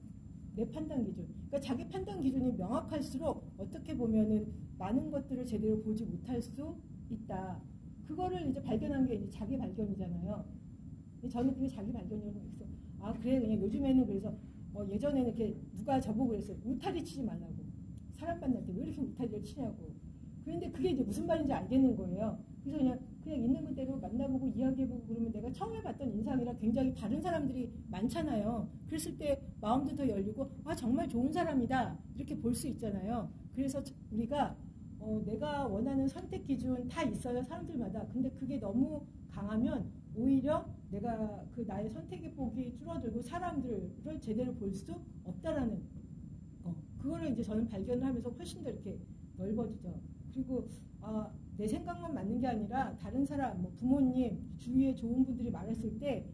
내 판단 기준. 그러니까 자기 판단 기준이 명확할수록 어떻게 보면은 많은 것들을 제대로 보지 못할 수 있다. 그거를 이제 발견한 게 이제 자기 발견이잖아요. 근데 저는 그게 자기 발견이라고 생각했어. 아 그래 그냥 요즘에는 그래서 예전에는 이렇게 누가 저보고 그랬어요. 울타리 치지 말라고. 사람 만날 때 왜 이렇게 울타리를 치냐고. 그런데 그게 이제 무슨 말인지 알겠는 거예요. 그래서 그냥 있는 그대로 만나보고 이야기해보고 그러면 내가 처음에 봤던 인상이랑 굉장히 다른 사람들이 많잖아요. 그랬을 때 마음도 더 열리고 아 정말 좋은 사람이다 이렇게 볼 수 있잖아요. 그래서 우리가 내가 원하는 선택 기준 다 있어요. 사람들마다. 근데 그게 너무 강하면 오히려 내가 그 나의 선택의 폭이 줄어들고 사람들을 제대로 볼 수 없다라는 그거를 이제 저는 발견을 하면서 훨씬 더 이렇게 넓어지죠. 그리고 내 생각만 맞는 게 아니라 다른 사람, 뭐 부모님, 주위에 좋은 분들이 말했을 때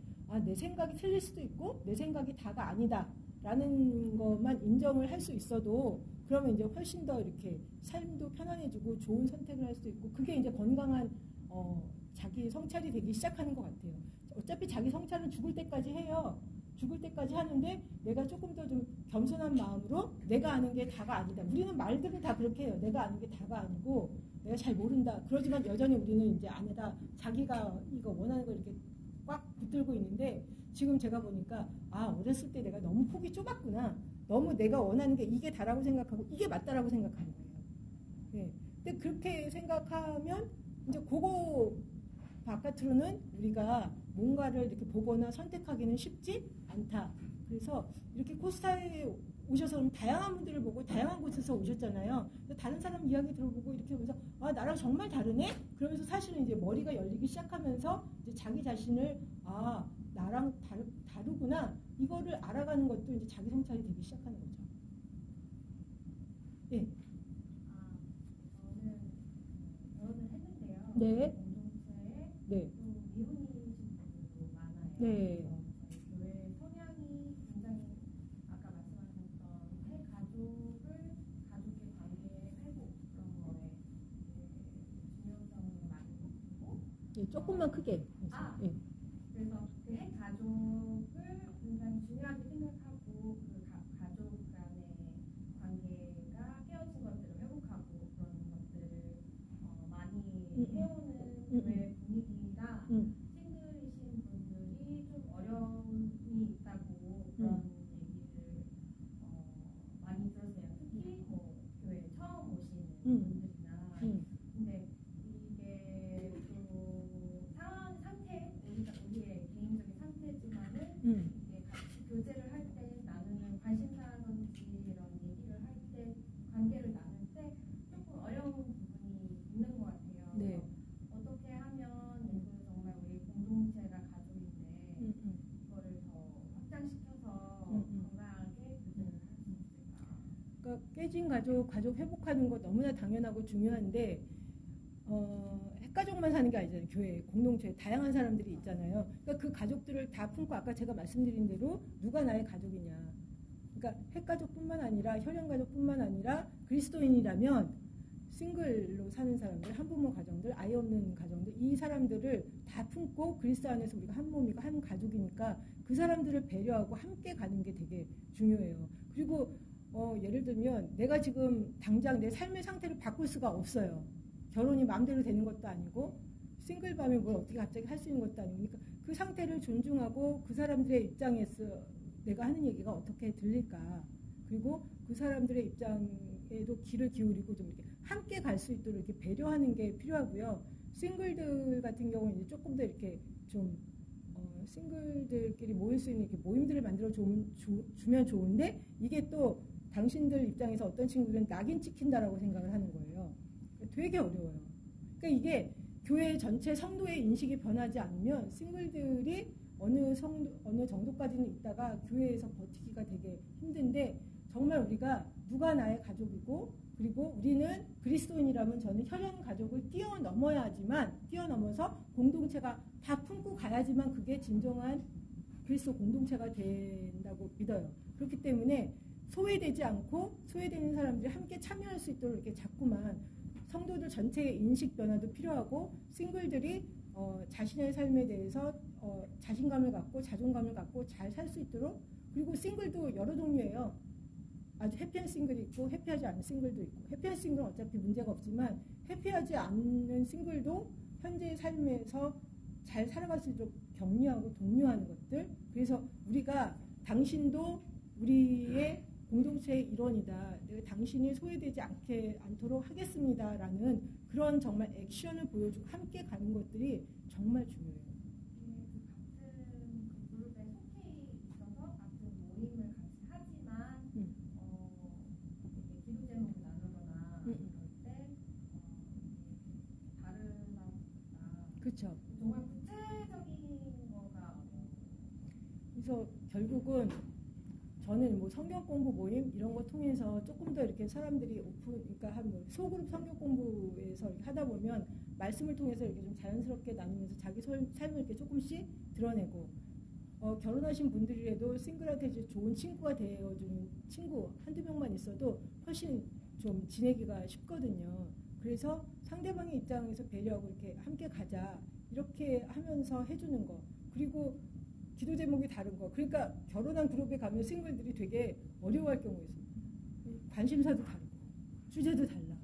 내 생각이 틀릴 수도 있고 내 생각이 다가 아니다라는 것만 인정을 할 수 있어도 그러면 이제 훨씬 더 이렇게 삶도 편안해지고 좋은 선택을 할 수 있고 그게 이제 건강한 자기 성찰이 되기 시작하는 것 같아요. 어차피 자기 성찰은 죽을 때까지 해요. 죽을 때까지 하는데 내가 조금 더 좀 겸손한 마음으로 내가 아는 게 다가 아니다. 우리는 말들은 다 그렇게 해요. 내가 아는 게 다가 아니고 내가 잘 모른다. 그러지만 여전히 우리는 이제 안에다 자기가 이거 원하는 걸 이렇게 꽉 붙들고 있는데 지금 제가 보니까 어렸을 때 내가 너무 폭이 좁았구나. 너무 내가 원하는 게 이게 다라고 생각하고 이게 맞다라고 생각하는 거예요. 네. 근데 그렇게 생각하면 이제 그거 바깥으로는 우리가 뭔가를 이렇게 보거나 선택하기는 쉽지 않다. 그래서 이렇게 코스타에 오셔서 다양한 분들을 보고 다양한 곳에서 오셨잖아요. 다른 사람 이야기 들어보고 이렇게 하면서 나랑 정말 다르네? 그러면서 사실은 이제 머리가 열리기 시작하면서 이제 자기 자신을 나랑 다르구나. 이거를 알아가는 것도 이제 자기 성찰이 되기 시작하는 거죠. 네. 저는 결혼을 했는데요. 네. 공동체에 네. 또 미혼이신 분들도 많아요. 네. 저희 교회 성향이 굉장히 아까 말씀하셨던 가족의 관계 회복 그런 거에 중요성을 많이 두고 네, 조금만 크게. 네. 그래서 그 핵가족을 굉장히 중요하게 생각하고 그 가족 간의 관계가 깨어진 것들을 회복하고 그런 것들을 많이 해오는 교회 분위기라 싱글이신 분들이 좀 어려움이 있다고 그런 얘기를 많이 들었어요. 특히 뭐 교회 처음 오시는 분들이나 근데 이게 또 상태 우리의 개인적인 상태지만은 이게 같이 교제를 할 때 나누는 관심사라든지 이런 얘기를 할 때 관계를 나눌 때 조금 어려운 부분이 있는 것 같아요. 네. 어떻게 하면 이거 정말 우리 공동체가 가족인데 이거를 더 확장시켜서 건강하게 교제를 할 수 있을까? 그러니까 깨진 가족 회복하는 거 너무나 당연하고 중요한데 핵가족만 사는 게 아니잖아요. 교회, 공동체에 다양한 사람들이 있잖아요. 그러니까 그 가족들을 다 품고 아까 제가 말씀드린 대로 누가 나의 가족이냐. 그러니까 핵가족뿐만 아니라 혈연가족뿐만 아니라 그리스도인이라면 싱글로 사는 사람들, 한부모 가정들, 아이 없는 가정들 이 사람들을 다 품고 그리스도 안에서 우리가 한 몸이고 한 가족이니까 그 사람들을 배려하고 함께 가는 게 되게 중요해요. 그리고 예를 들면 내가 지금 당장 내 삶의 상태를 바꿀 수가 없어요. 결혼이 마음대로 되는 것도 아니고 싱글밤에 뭘 어떻게 갑자기 할 수 있는 것도 아니고 그러니까 그 상태를 존중하고 그 사람들의 입장에서 내가 하는 얘기가 어떻게 들릴까 그리고 그 사람들의 입장에도 귀를 기울이고 좀 이렇게 함께 갈 수 있도록 이렇게 배려하는 게 필요하고요. 싱글들 같은 경우는 이제 조금 더 이렇게 좀 싱글들끼리 모일 수 있는 이렇게 모임들을 만들어 주면 좋은데 이게 또 당신들 입장에서 어떤 친구들은 낙인 찍힌다라고 생각을 하는 거예요. 되게 어려워요. 그러니까 이게 교회 전체 성도의 인식이 변하지 않으면 싱글들이 어느 정도까지는 있다가 교회에서 버티기가 되게 힘든데 정말 우리가 누가 나의 가족이고 그리고 우리는 그리스도인이라면 저는 혈연 가족을 뛰어넘어서 공동체가 다 품고 가야지만 그게 진정한 그리스도 공동체가 된다고 믿어요. 그렇기 때문에 소외되지 않고 소외되는 사람들이 함께 참여할 수 있도록 이렇게 자꾸만 성도들 전체의 인식 변화도 필요하고 싱글들이 자신의 삶에 대해서 자신감을 갖고 자존감을 갖고 잘 살 수 있도록 그리고 싱글도 여러 종류예요. 아주 해피한 싱글이 있고 해피하지 않은 싱글도 있고 해피한 싱글은 어차피 문제가 없지만 해피하지 않은 싱글도 현재의 삶에서 잘 살아갈 수 있도록 격려하고 독려하는 것들. 그래서 우리가 당신도 우리의 공동체의 일원이다. 내가 당신이 소외되지 않도록 하겠습니다라는 그런 정말 액션을 보여주고 함께 가는 것들이 정말 중요해요. 같은 그룹에 속해 있어서 같은 모임을 같이 하지만 이렇게 기도 제목을 나누거나 그럴 때 다르다. 그렇죠. 정말 구체적인 거가 그래서 결국은 저는 뭐 성경 공부 모임 이런 거 통해서 조금 더 이렇게 사람들이 그러니까 한 뭐 소그룹 성경 공부에서 이렇게 하다 보면 말씀을 통해서 이렇게 좀 자연스럽게 나누면서 자기 삶을 이렇게 조금씩 드러내고 결혼하신 분들이라도 싱글한테 이제 좋은 친구가 되어주는 친구 한두 명만 있어도 훨씬 좀 지내기가 쉽거든요. 그래서 상대방의 입장에서 배려하고 이렇게 함께 가자 이렇게 하면서 해주는 거. 그리고 기도 제목이 다른 거. 그러니까 결혼한 그룹에 가면 싱글들이 되게 어려워할 경우가 있어요. 관심사도 다르고 주제도 달라.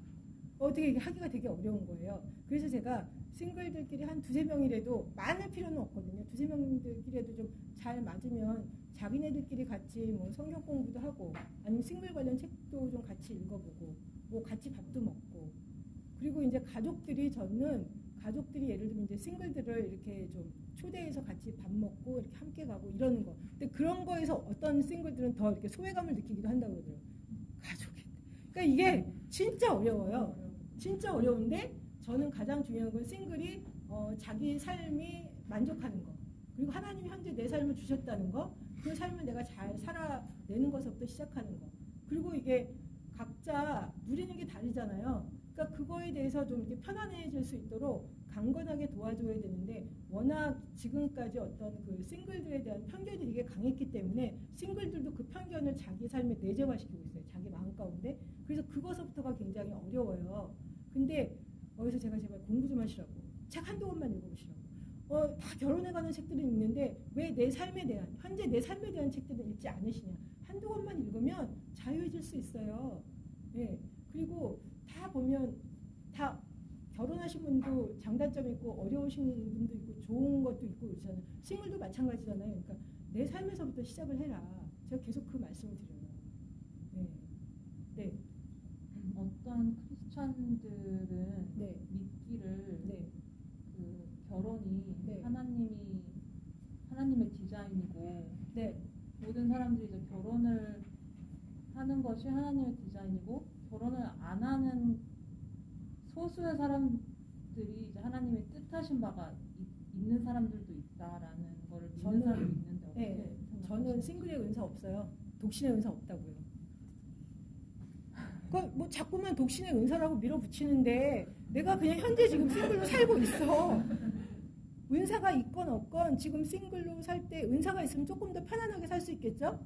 어떻게 하기가 되게 어려운 거예요. 그래서 제가 싱글들끼리 한 두세 명이라도 많을 필요는 없거든요. 두세 명들끼리라도 좀 잘 맞으면 자기네들끼리 같이 뭐 성경 공부도 하고 아니면 싱글 관련 책도 좀 같이 읽어보고 뭐 같이 밥도 먹고 그리고 이제 저는 가족들이 예를 들면 이제 싱글들을 이렇게 좀 초대해서 같이 밥 먹고 이렇게 함께 가고 이러는 거. 근데 그런 거에서 어떤 싱글들은 더 이렇게 소외감을 느끼기도 한다고 그러더라고요. 가족이. 그러니까 이게 진짜 어려워요. 진짜 어려운데 저는 가장 중요한 건 싱글이 자기 삶이 만족하는 거. 그리고 하나님이 현재 내 삶을 주셨다는 거. 그 삶을 내가 잘 살아내는 것부터 시작하는 거. 그리고 이게 각자 누리는 게 다르잖아요. 그러니까 그거에 대해서 좀 이렇게 편안해질 수 있도록 강건하게 도와줘야 되는데 워낙 지금까지 어떤 그 싱글들에 대한 편견이 되게 강했기 때문에 싱글들도 그 편견을 자기 삶에 내재화시키고 있어요. 자기 마음 가운데. 그래서 그것부터가 굉장히 어려워요. 근데 어디서 제가 제발 공부 좀 하시라고. 책 한두 권만 읽어보시라고. 다 결혼해가는 책들은 있는데 왜 내 삶에 대한 현재 내 삶에 대한 책들은 읽지 않으시냐. 한두 권만 읽으면 자유해질 수 있어요. 예. 그리고 다 보면 다 결혼하신 분도 장단점이 있고 어려우신 분도 있고 좋은 것도 있고 그렇잖아요. 싱글도 마찬가지잖아요. 그러니까 내 삶에서부터 시작을 해라. 제가 계속 그 말씀을 드려요. 네. 네. 어떤 크리스천들은 네. 믿기를 네. 그 결혼이 네. 하나님의 디자인이고 네. 모든 사람들이 이제 결혼을 하는 것이 하나님의 디자인이고 결혼을 안 하는 소수의 사람들이 이제 하나님의 뜻하신 바가 있는 사람들도 있다라는 거를 믿는 사람이 있는데 어떻게 네, 생각하세요? 저는 싱글의 은사 없어요. 독신의 은사 없다고요. 그러니까 뭐 자꾸만 독신의 은사라고 밀어붙이는데 내가 그냥 현재 지금 싱글로 살고 있어. 은사가 있건 없건 지금 싱글로 살 때 은사가 있으면 조금 더 편안하게 살 수 있겠죠?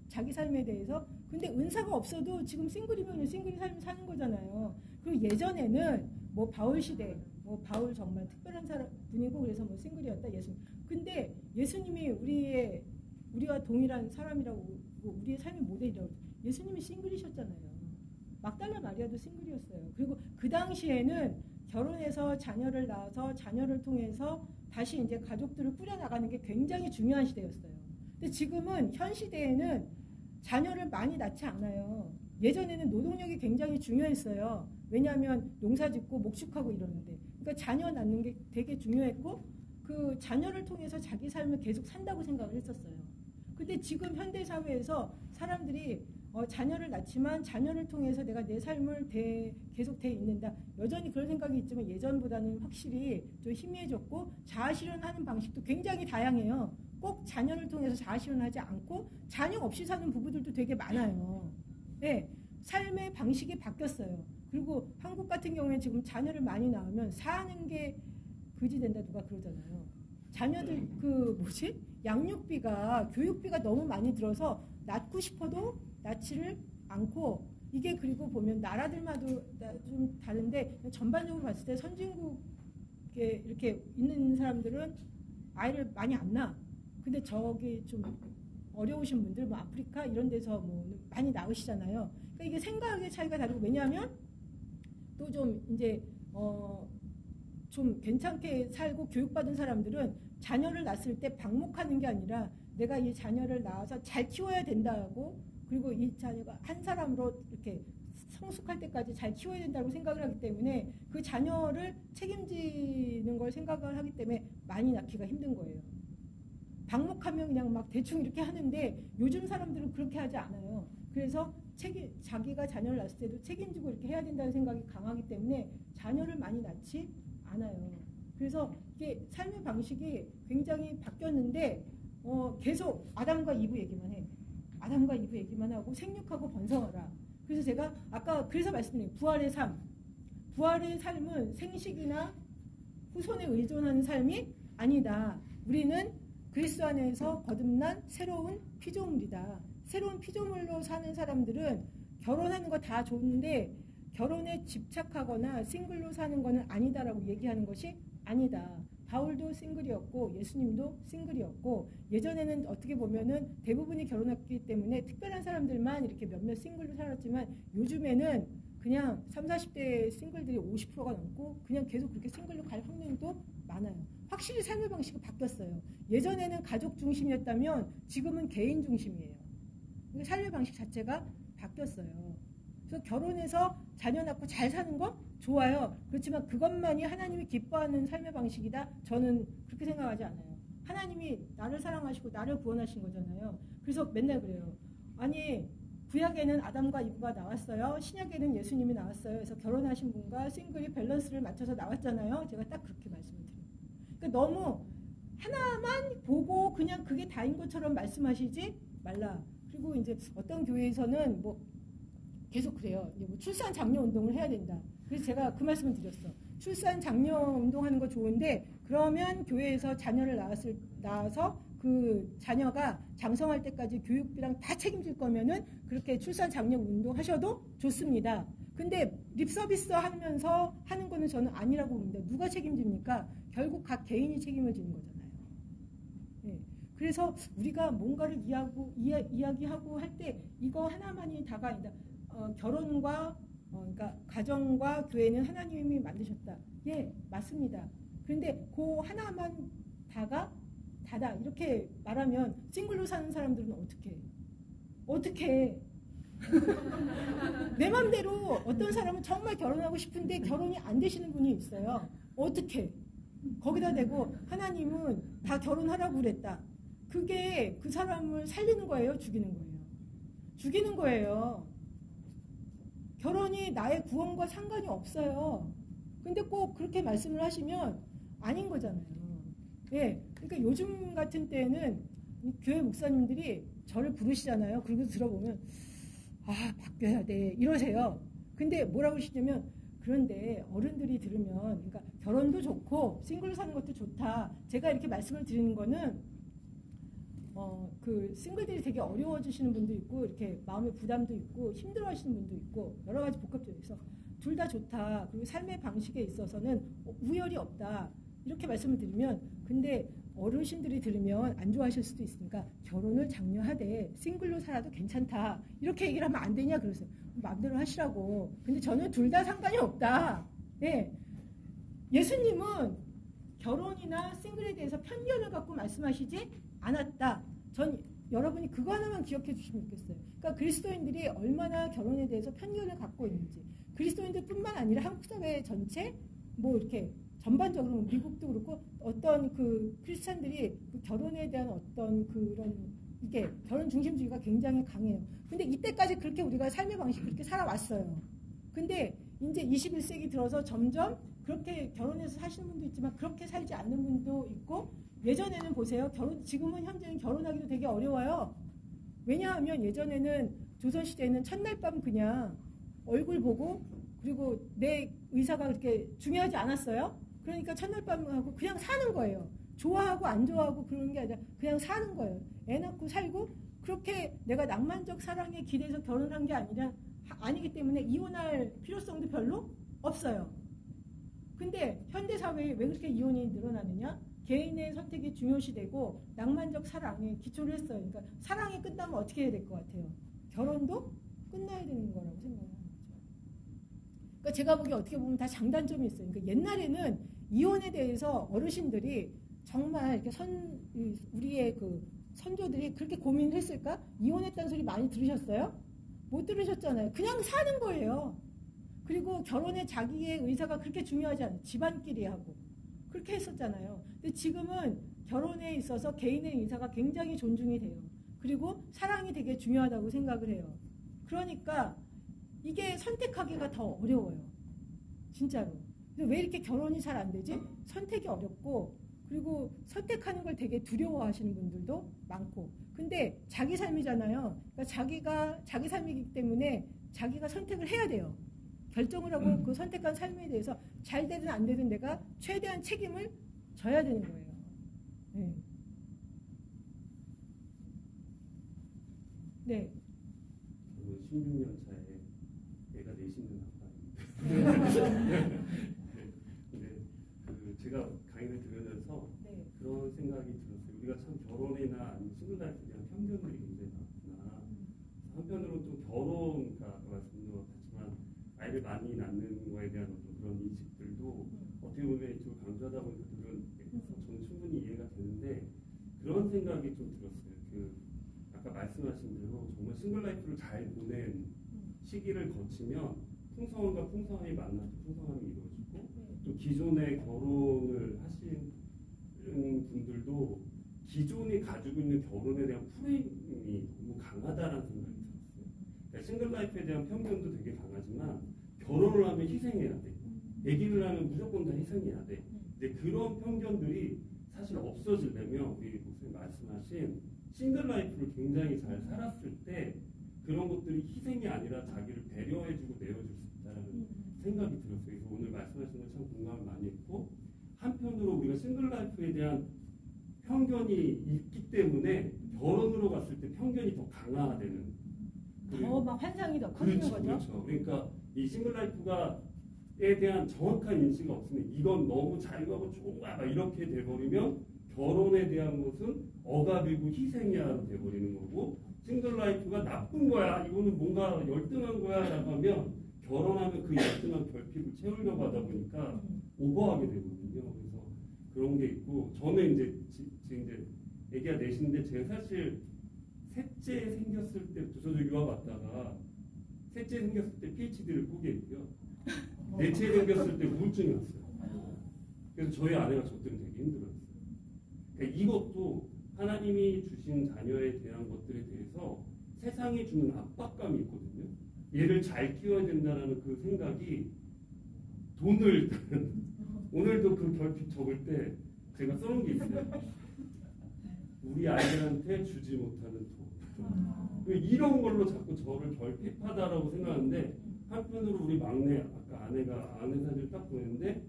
자기 삶에 대해서. 근데 은사가 없어도 지금 싱글이면 싱글이 삶을 사는 거잖아요. 그리고 예전에는 뭐 바울 시대, 뭐 바울 정말 특별한 분이고 그래서 뭐 싱글이었다 예수님. 근데 예수님이 우리와 동일한 사람이라고 우리의 삶의 모델이라고 예수님이 싱글이셨잖아요. 막달라 마리아도 싱글이었어요. 그리고 그 당시에는 결혼해서 자녀를 낳아서 자녀를 통해서 다시 이제 가족들을 꾸려나가는 게 굉장히 중요한 시대였어요. 근데 지금은 현 시대에는 자녀를 많이 낳지 않아요. 예전에는 노동력이 굉장히 중요했어요. 왜냐하면 농사짓고 목축하고 이러는데. 그러니까 자녀 낳는 게 되게 중요했고 그 자녀를 통해서 자기 삶을 계속 산다고 생각을 했었어요. 근데 지금 현대 사회에서 사람들이 자녀를 낳지만 자녀를 통해서 내가 내 삶을 계속 있는다. 여전히 그런 생각이 있지만 예전보다는 확실히 좀 희미해졌고 자아실현하는 방식도 굉장히 다양해요. 꼭 자녀를 통해서 자아실현하지 않고 자녀 없이 사는 부부들도 되게 많아요. 네, 삶의 방식이 바뀌었어요. 그리고 한국 같은 경우에 지금 자녀를 많이 낳으면 사는 게 그지 된다 누가 그러잖아요. 자녀들 양육비가 교육비가 너무 많이 들어서 낳고 싶어도 낳지를 않고 이게 그리고 보면 나라들마다 좀 다른데 전반적으로 봤을 때 선진국에 이렇게 있는 사람들은 아이를 많이 안 낳아. 근데 저기 좀 어려우신 분들 뭐 아프리카 이런 데서 뭐 많이 낳으시잖아요. 그러니까 이게 생각의 차이가 다르고 왜냐하면 또 좀 이제 좀 괜찮게 살고 교육받은 사람들은 자녀를 낳았을 때 방목하는 게 아니라 내가 이 자녀를 낳아서 잘 키워야 된다고, 그리고 이 자녀가 한 사람으로 이렇게 성숙할 때까지 잘 키워야 된다고 생각을 하기 때문에 그 자녀를 책임지는 걸 생각을 하기 때문에 많이 낳기가 힘든 거예요. 방목하면 그냥 막 대충 이렇게 하는데 요즘 사람들은 그렇게 하지 않아요. 그래서 자기가 자녀를 낳았을 때도 책임지고 이렇게 해야 된다는 생각이 강하기 때문에 자녀를 많이 낳지 않아요. 그래서 이게 삶의 방식이 굉장히 바뀌었는데 계속 아담과 이브 얘기만 해. 아담과 이브 얘기만 하고 생육하고 번성하라. 그래서 제가 아까 그래서 말씀드린 부활의 삶. 부활의 삶은 생식이나 후손에 의존하는 삶이 아니다. 우리는 그리스도 안에서 거듭난 새로운 피조물이다. 새로운 피조물로 사는 사람들은 결혼하는 거 다 좋은데 결혼에 집착하거나 싱글로 사는 거는 아니다라고 얘기하는 것이 아니다. 바울도 싱글이었고 예수님도 싱글이었고, 예전에는 어떻게 보면은 대부분이 결혼했기 때문에 특별한 사람들만 이렇게 몇몇 싱글로 살았지만 요즘에는 그냥 30, 40대 싱글들이 50%가 넘고 그냥 계속 그렇게 싱글로 갈 확률도 많아요. 확실히 삶의 방식이 바뀌었어요. 예전에는 가족 중심이었다면 지금은 개인 중심이에요. 삶의 방식 자체가 바뀌었어요. 그래서 결혼해서 자녀 낳고 잘 사는 거 좋아요. 그렇지만 그것만이 하나님이 기뻐하는 삶의 방식이다? 저는 그렇게 생각하지 않아요. 하나님이 나를 사랑하시고 나를 구원하신 거잖아요. 그래서 맨날 그래요. 아니 구약에는 아담과 이브가 나왔어요. 신약에는 예수님이 나왔어요. 그래서 결혼하신 분과 싱글이 밸런스를 맞춰서 나왔잖아요. 제가 딱 그렇게 말씀을 드려요. 그러니까 너무 하나만 보고 그냥 그게 다인 것처럼 말씀하시지 말라. 그리고 이제 어떤 교회에서는 뭐 계속 그래요. 뭐 출산 장려 운동을 해야 된다. 그래서 제가 그 말씀을 드렸어. 출산 장려 운동하는 거 좋은데 그러면 교회에서 자녀를 낳아서 그 자녀가 장성할 때까지 교육비랑 다 책임질 거면은 그렇게 출산 장려 운동 하셔도 좋습니다. 근데 립 서비스 하면서 하는 거는 저는 아니라고 봅니다. 누가 책임집니까? 결국 각 개인이 책임을 지는 거잖아요. 네. 그래서 우리가 뭔가를 이야기하고 할 때 이거 하나만이 다가 아니다. 결혼과 그러니까 가정과 교회는 하나님이 만드셨다. 예, 맞습니다. 그런데 그 하나만 다다 이렇게 말하면 싱글로 사는 사람들은 어떻게 해? 내 맘대로 어떤 사람은 정말 결혼하고 싶은데 결혼이 안 되시는 분이 있어요. 어떻게? 거기다 대고 하나님은 다 결혼하라고 그랬다. 그게 그 사람을 살리는 거예요? 죽이는 거예요? 죽이는 거예요. 결혼이 나의 구원과 상관이 없어요. 근데 꼭 그렇게 말씀을 하시면 아닌 거잖아요. 예. 그러니까 요즘 같은 때는 교회 목사님들이 저를 부르시잖아요. 그리고 들어보면 바뀌어야 돼 이러세요. 근데 뭐라고 하시냐면 그런데 어른들이 들으면 그러니까 결혼도 좋고 싱글로 사는 것도 좋다. 제가 이렇게 말씀을 드리는 거는 그 싱글들이 되게 어려워지시는 분도 있고 이렇게 마음의 부담도 있고 힘들어하시는 분도 있고 여러 가지 복합적이어서 둘 다 좋다. 그리고 삶의 방식에 있어서는 우열이 없다. 이렇게 말씀을 드리면 근데 어르신들이 들으면 안 좋아하실 수도 있으니까 결혼을 장려하되 싱글로 살아도 괜찮다. 이렇게 얘기를 하면 안 되냐 그러세요. 마음대로 하시라고. 근데 저는 둘 다 상관이 없다. 네. 예수님은 결혼이나 싱글에 대해서 편견을 갖고 말씀하시지 않았다. 전 여러분이 그거 하나만 기억해 주시면 좋겠어요. 그러니까 그리스도인들이 얼마나 결혼에 대해서 편견을 갖고 있는지. 그리스도인들뿐만 아니라 한국 사회 전체 뭐 이렇게 전반적으로 미국도 그렇고 어떤 그 크리스찬들이 그 결혼에 대한 어떤 그런 이게 결혼 중심주의가 굉장히 강해요. 근데 이때까지 그렇게 우리가 삶의 방식 그렇게 살아왔어요. 근데 이제 21세기 들어서 점점 그렇게 결혼해서 사시는 분도 있지만 그렇게 살지 않는 분도 있고 예전에는 보세요. 지금은 현재는 결혼하기도 되게 어려워요. 왜냐하면 예전에는 조선시대에는 첫날 밤 그냥 얼굴 보고 그리고 내 의사가 그렇게 중요하지 않았어요. 그러니까 첫날 밤하고 그냥 사는 거예요. 좋아하고 안 좋아하고 그런 게 아니라 그냥 사는 거예요. 애 낳고 살고 그렇게 내가 낭만적 사랑에 기대서 결혼한 게 아니기 때문에 이혼할 필요성도 별로 없어요. 근데 현대사회에 왜 그렇게 이혼이 늘어나느냐? 개인의 선택이 중요시되고 낭만적 사랑에 기초를 했어요. 그러니까 사랑이 끝나면 어떻게 해야 될 것 같아요? 결혼도 끝나야 되는 거라고 생각을 하는 거죠. 그러니까 제가 보기에 어떻게 보면 다 장단점이 있어요. 그러니까 옛날에는 이혼에 대해서 어르신들이 정말 이렇게 우리의 그 선조들이 그렇게 고민을 했을까? 이혼했다는 소리 많이 들으셨어요? 못 들으셨잖아요. 그냥 사는 거예요. 그리고 결혼에 자기의 의사가 그렇게 중요하지 않아요. 집안끼리 하고. 그렇게 했었잖아요. 근데 지금은 결혼에 있어서 개인의 의사가 굉장히 존중이 돼요. 그리고 사랑이 되게 중요하다고 생각을 해요. 그러니까 이게 선택하기가 더 어려워요. 진짜로. 왜 이렇게 결혼이 잘 안 되지? 선택이 어렵고 그리고 선택하는 걸 되게 두려워하시는 분들도 많고. 근데 자기 삶이잖아요. 그러니까 자기 삶이기 때문에 자기가 선택을 해야 돼요. 결정을 하고 그 선택한 삶에 대해서 잘 되든 안 되든 내가 최대한 책임을 져야 되는 거예요. 네. 네. 저는 16년 차에 애가 넷 있는 아빠인데 근데 제가 강의를 들으면서 네. 그런 생각이 들었어요. 우리가 참 결혼이나 아니면 싱글라이프에 대한 편견들이 굉장히 많구나. 한편으로는 좀 결혼, 그러니까 아까 말씀드린 것 같지만 아이를 많이 낳는 거에 대한 어떤 그런 인식들도 어떻게 보면 이쪽을 강조하다 보니까 저는 충분히 이해가 되는데 그런 생각이 좀 들었어요. 아까 말씀하신 대로 정말 싱글라이프를 잘 보낸 시기를 거치면 풍성함과 풍성함이 만나서 풍성함이 이루어지고 또 기존에 결혼을 하신 분들도 기존이 가지고 있는 결혼에 대한 프레임이 너무 강하다라는 생각이 들었어요. 그러니까 싱글라이프에 대한 편견도 되게 강하지만 결혼을 하면 희생해야 돼. 아기를 하면 무조건 다 희생해야 돼. 근데 그런 편견들이 사실 없어지려면 우리 목사님 말씀하신 싱글라이프를 굉장히 잘 살았을 때 그런 것들이 희생이 아니라 자기를 배려해주고 내어줄 수 있다는 생각이 들었어요. 그래서 오늘 말씀하신 걸 참 공감을 많이 했고 한편으로 우리가 싱글라이프에 대한 편견이 있기 때문에 결혼으로 갔을 때 편견이 더 강화되는 더 막 환상이 더 커지는 거죠. 그렇죠. 그러니까 이 싱글라이프에 대한 정확한 인식이 없으면 이건 너무 자유하고 좋은 거야 막 이렇게 돼버리면 결혼에 대한 것은 억압이고 희생이야 돼버리는 거고 싱글라이프가 나쁜 거야 이거는 뭔가 열등한 거야 라고 하면 결혼하면 그 열등한 결핍을 채우려고 하다 보니까 오버하게 되거든요. 그래서 그런 게 있고 저는 이제 지금 이제 애기가 넷인데 제가 사실 셋째 생겼을 때부터 저도 유학 왔다가 셋째 생겼을 때 PhD를 포기했고요. 넷째 생겼을 때 우울증이 왔어요. 그래서 저희 아내가 저 때문에 되게 힘들었어요. 그러니까 이것도 하나님이 주신 자녀에 대한 것들에 대해서 세상이 주는 압박감이 있거든요. 얘를 잘 키워야 된다는 그 생각이 돈을 오늘도 그 결핍 적을 때 제가 써놓은 게 있어요. 우리 아이들한테 주지 못하는 돈. 이런 걸로 자꾸 저를 결핍하다라고 생각하는데 한편으로 우리 막내 아까 아내가 아내 사진을 딱 보냈는데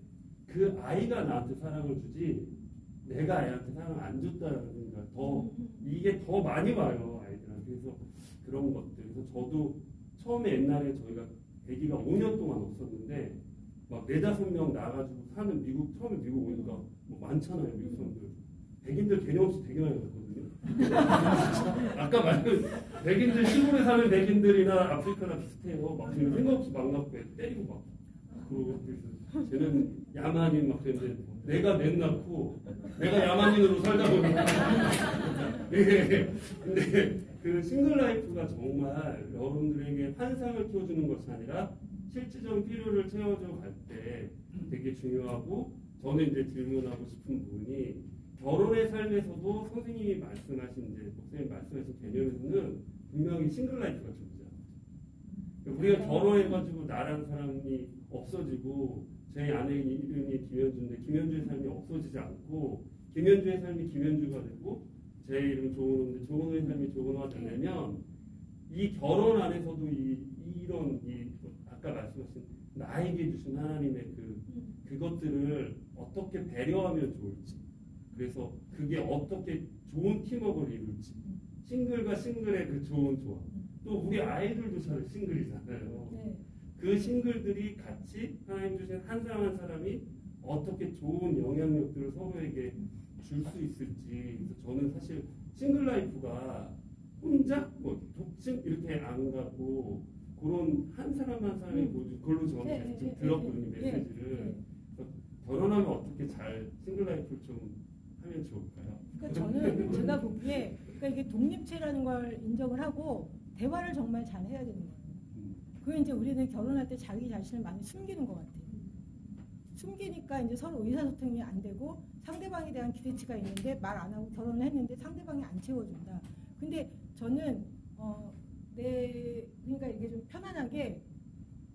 그 아이가 나한테 사랑을 주지 내가 아이한테 사랑을 안 줬다는 생각 이게 더 많이 와요 아이들한테. 그래서 그런 것들. 그래서 저도 처음에 옛날에 저희가 아기가 5년 동안 없었는데 막 4-5명 나가지고 사는 처음에 미국 오니까 뭐 많잖아요 미국 사람들. 백인들 개념 없이 되게 많이 갔거든요. 아까 말한 백인들 시골에 사는 백인들이나 아프리카나 비슷해요. 막 생각 없이 막 낳고 때리고 막 그러고 그래서 쟤는 야만인 막 그랬는데 내가 넷 낳고 내가 야만인으로 살다 보니까 근데 그 싱글라이프가 정말 여러분들에게 환상을 키워주는 것이 아니라 실질적인 필요를 채워줘 갈 때 되게 중요하고 저는 이제 질문하고 싶은 부분이 결혼의 삶에서도 선생님이 말씀하신 이제 목사님 말씀하신 개념에서는 분명히 싱글라이프가 존재합니다. 우리가 결혼해가지고 나라는 사람이 없어지고 제 아내 이름이 김현주인데 김현주의 삶이 없어지지 않고 김현주의 삶이 김현주가 되고 제 이름은 조은호인데 조은호의 삶이 조은호가 되려면 이 결혼 안에서도 이런 아까 말씀하신 나에게 주신 하나님의 그것들을 어떻게 배려하면 좋을지 그래서 그게 어떻게 좋은 팀워크를 이룰지 싱글과 싱글의 그 좋은 조합 또 우리 아이들도 잘 싱글이잖아요. 네. 그 싱글들이 같이 하나님 주신 한 사람 한 사람이 어떻게 좋은 영향력들을 서로에게 줄 수 있을지. 그래서 저는 사실 싱글 라이프가 혼자 뭐 독신 이렇게 안 가고 그런 한 사람 한 사람이 그걸로 저는 들었거든요 메시지를. 결혼하면 어떻게 잘 싱글 라이프를 좀 하면 좋을까요? 그러니까 저는 제가 보기에 그러니까 이게 독립체라는 걸 인정을 하고 대화를 정말 잘 해야 되는 거예요. 그 이제 우리는 결혼할 때 자기 자신을 많이 숨기는 것 같아요. 숨기니까 이제 서로 의사소통이 안 되고 상대방에 대한 기대치가 있는데 말 안 하고 결혼을 했는데 상대방이 안 채워준다. 근데 저는 그러니까 이게 좀 편안하게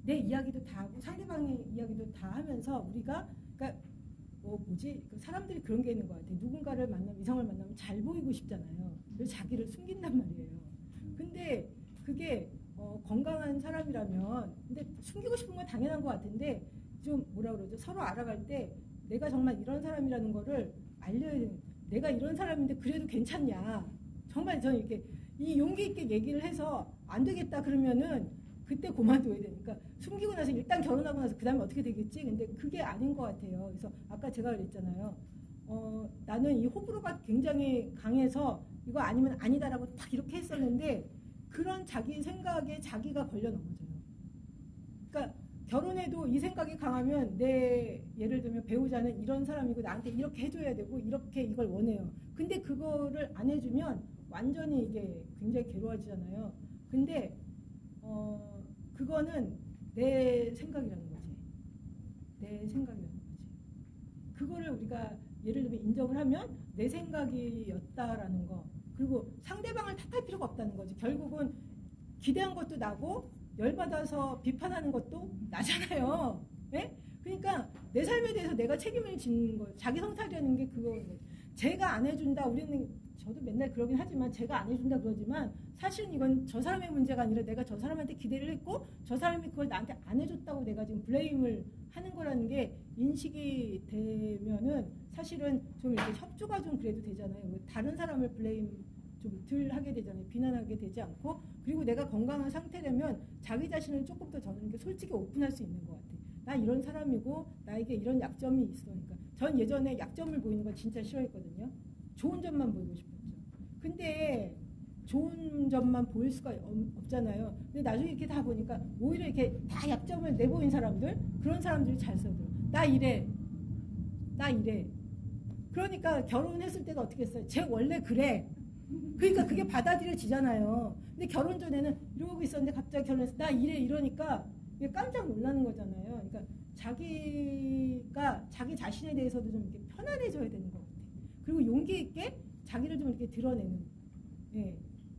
내 이야기도 다 하고 상대방의 이야기도 다 하면서 우리가 그러니까 그 사람들이 그런 게 있는 것 같아요. 누군가를 만나면 이성을 만나면 잘 보이고 싶잖아요. 그래서 자기를 숨긴단 말이에요. 근데 그게 건강한 사람이라면 근데 숨기고 싶은 건 당연한 것 같은데 좀 뭐라 그러죠? 서로 알아갈 때 내가 정말 이런 사람이라는 거를 알려야 되는 내가 이런 사람인데 그래도 괜찮냐? 정말 저는 이렇게 이 용기 있게 얘기를 해서 안 되겠다 그러면은 그때 그만둬야 되니까 숨기고 나서 일단 결혼하고 나서 그 다음에 어떻게 되겠지? 근데 그게 아닌 것 같아요. 그래서 아까 제가 그랬잖아요. 나는 이 호불호가 굉장히 강해서 이거 아니면 아니다라고 딱 이렇게 했었는데 그런 자기 생각에 자기가 걸려 넘어져요. 그러니까 결혼해도 이 생각이 강하면 내 예를 들면 배우자는 이런 사람이고 나한테 이렇게 해줘야 되고 이렇게 이걸 원해요. 근데 그거를 안 해주면 완전히 이게 굉장히 괴로워지잖아요. 근데 그거는 내 생각이라는 거지. 내 생각이라는 거지. 그거를 우리가 예를 들면 인정을 하면 내 생각이었다라는 거. 그리고 상대방을 탓할 필요가 없다는 거지. 결국은 기대한 것도 나고 열받아서 비판하는 것도 나잖아요. 네? 그러니까 내 삶에 대해서 내가 책임을 지는 거예요. 자기 성찰이라는 게 그거예요. 제가 안 해준다. 우리는 저도 맨날 그러긴 하지만 제가 안 해준다 그러지만 사실은 이건 저 사람의 문제가 아니라 내가 저 사람한테 기대를 했고 저 사람이 그걸 나한테 안 해줬다고 내가 지금 블레임을 하는 거라는 게 인식이 되면은 사실은 좀 이렇게 협조가 좀 그래도 되잖아요. 다른 사람을 블레임 좀 덜 하게 되잖아요. 비난하게 되지 않고 그리고 내가 건강한 상태라면 자기 자신을 조금 더 저는 이렇게 솔직히 오픈할 수 있는 것 같아요. 나 이런 사람이고 나에게 이런 약점이 있으니까. 전 예전에 약점을 보이는 거 진짜 싫어했거든요. 좋은 점만 보이고 싶었죠. 근데 좋은 점만 보일 수가 없잖아요. 근데 나중에 이렇게 다 보니까 오히려 이렇게 다 약점을 내보인 사람들 그런 사람들이 잘 써들어. 나 이래. 그러니까 결혼했을 때도 어떻게 했어요? 쟤 원래 그래. 그러니까 그게 받아들여지잖아요. 근데 결혼 전에는 이러고 있었는데 갑자기 결혼해서 나 이래 이러니까 이게 깜짝 놀라는 거잖아요. 그러니까 자기가 자기 자신에 대해서도 좀 이렇게 편안해져야 되는 것 같아요. 그리고 용기 있게 자기를 좀 이렇게 드러내는. 예.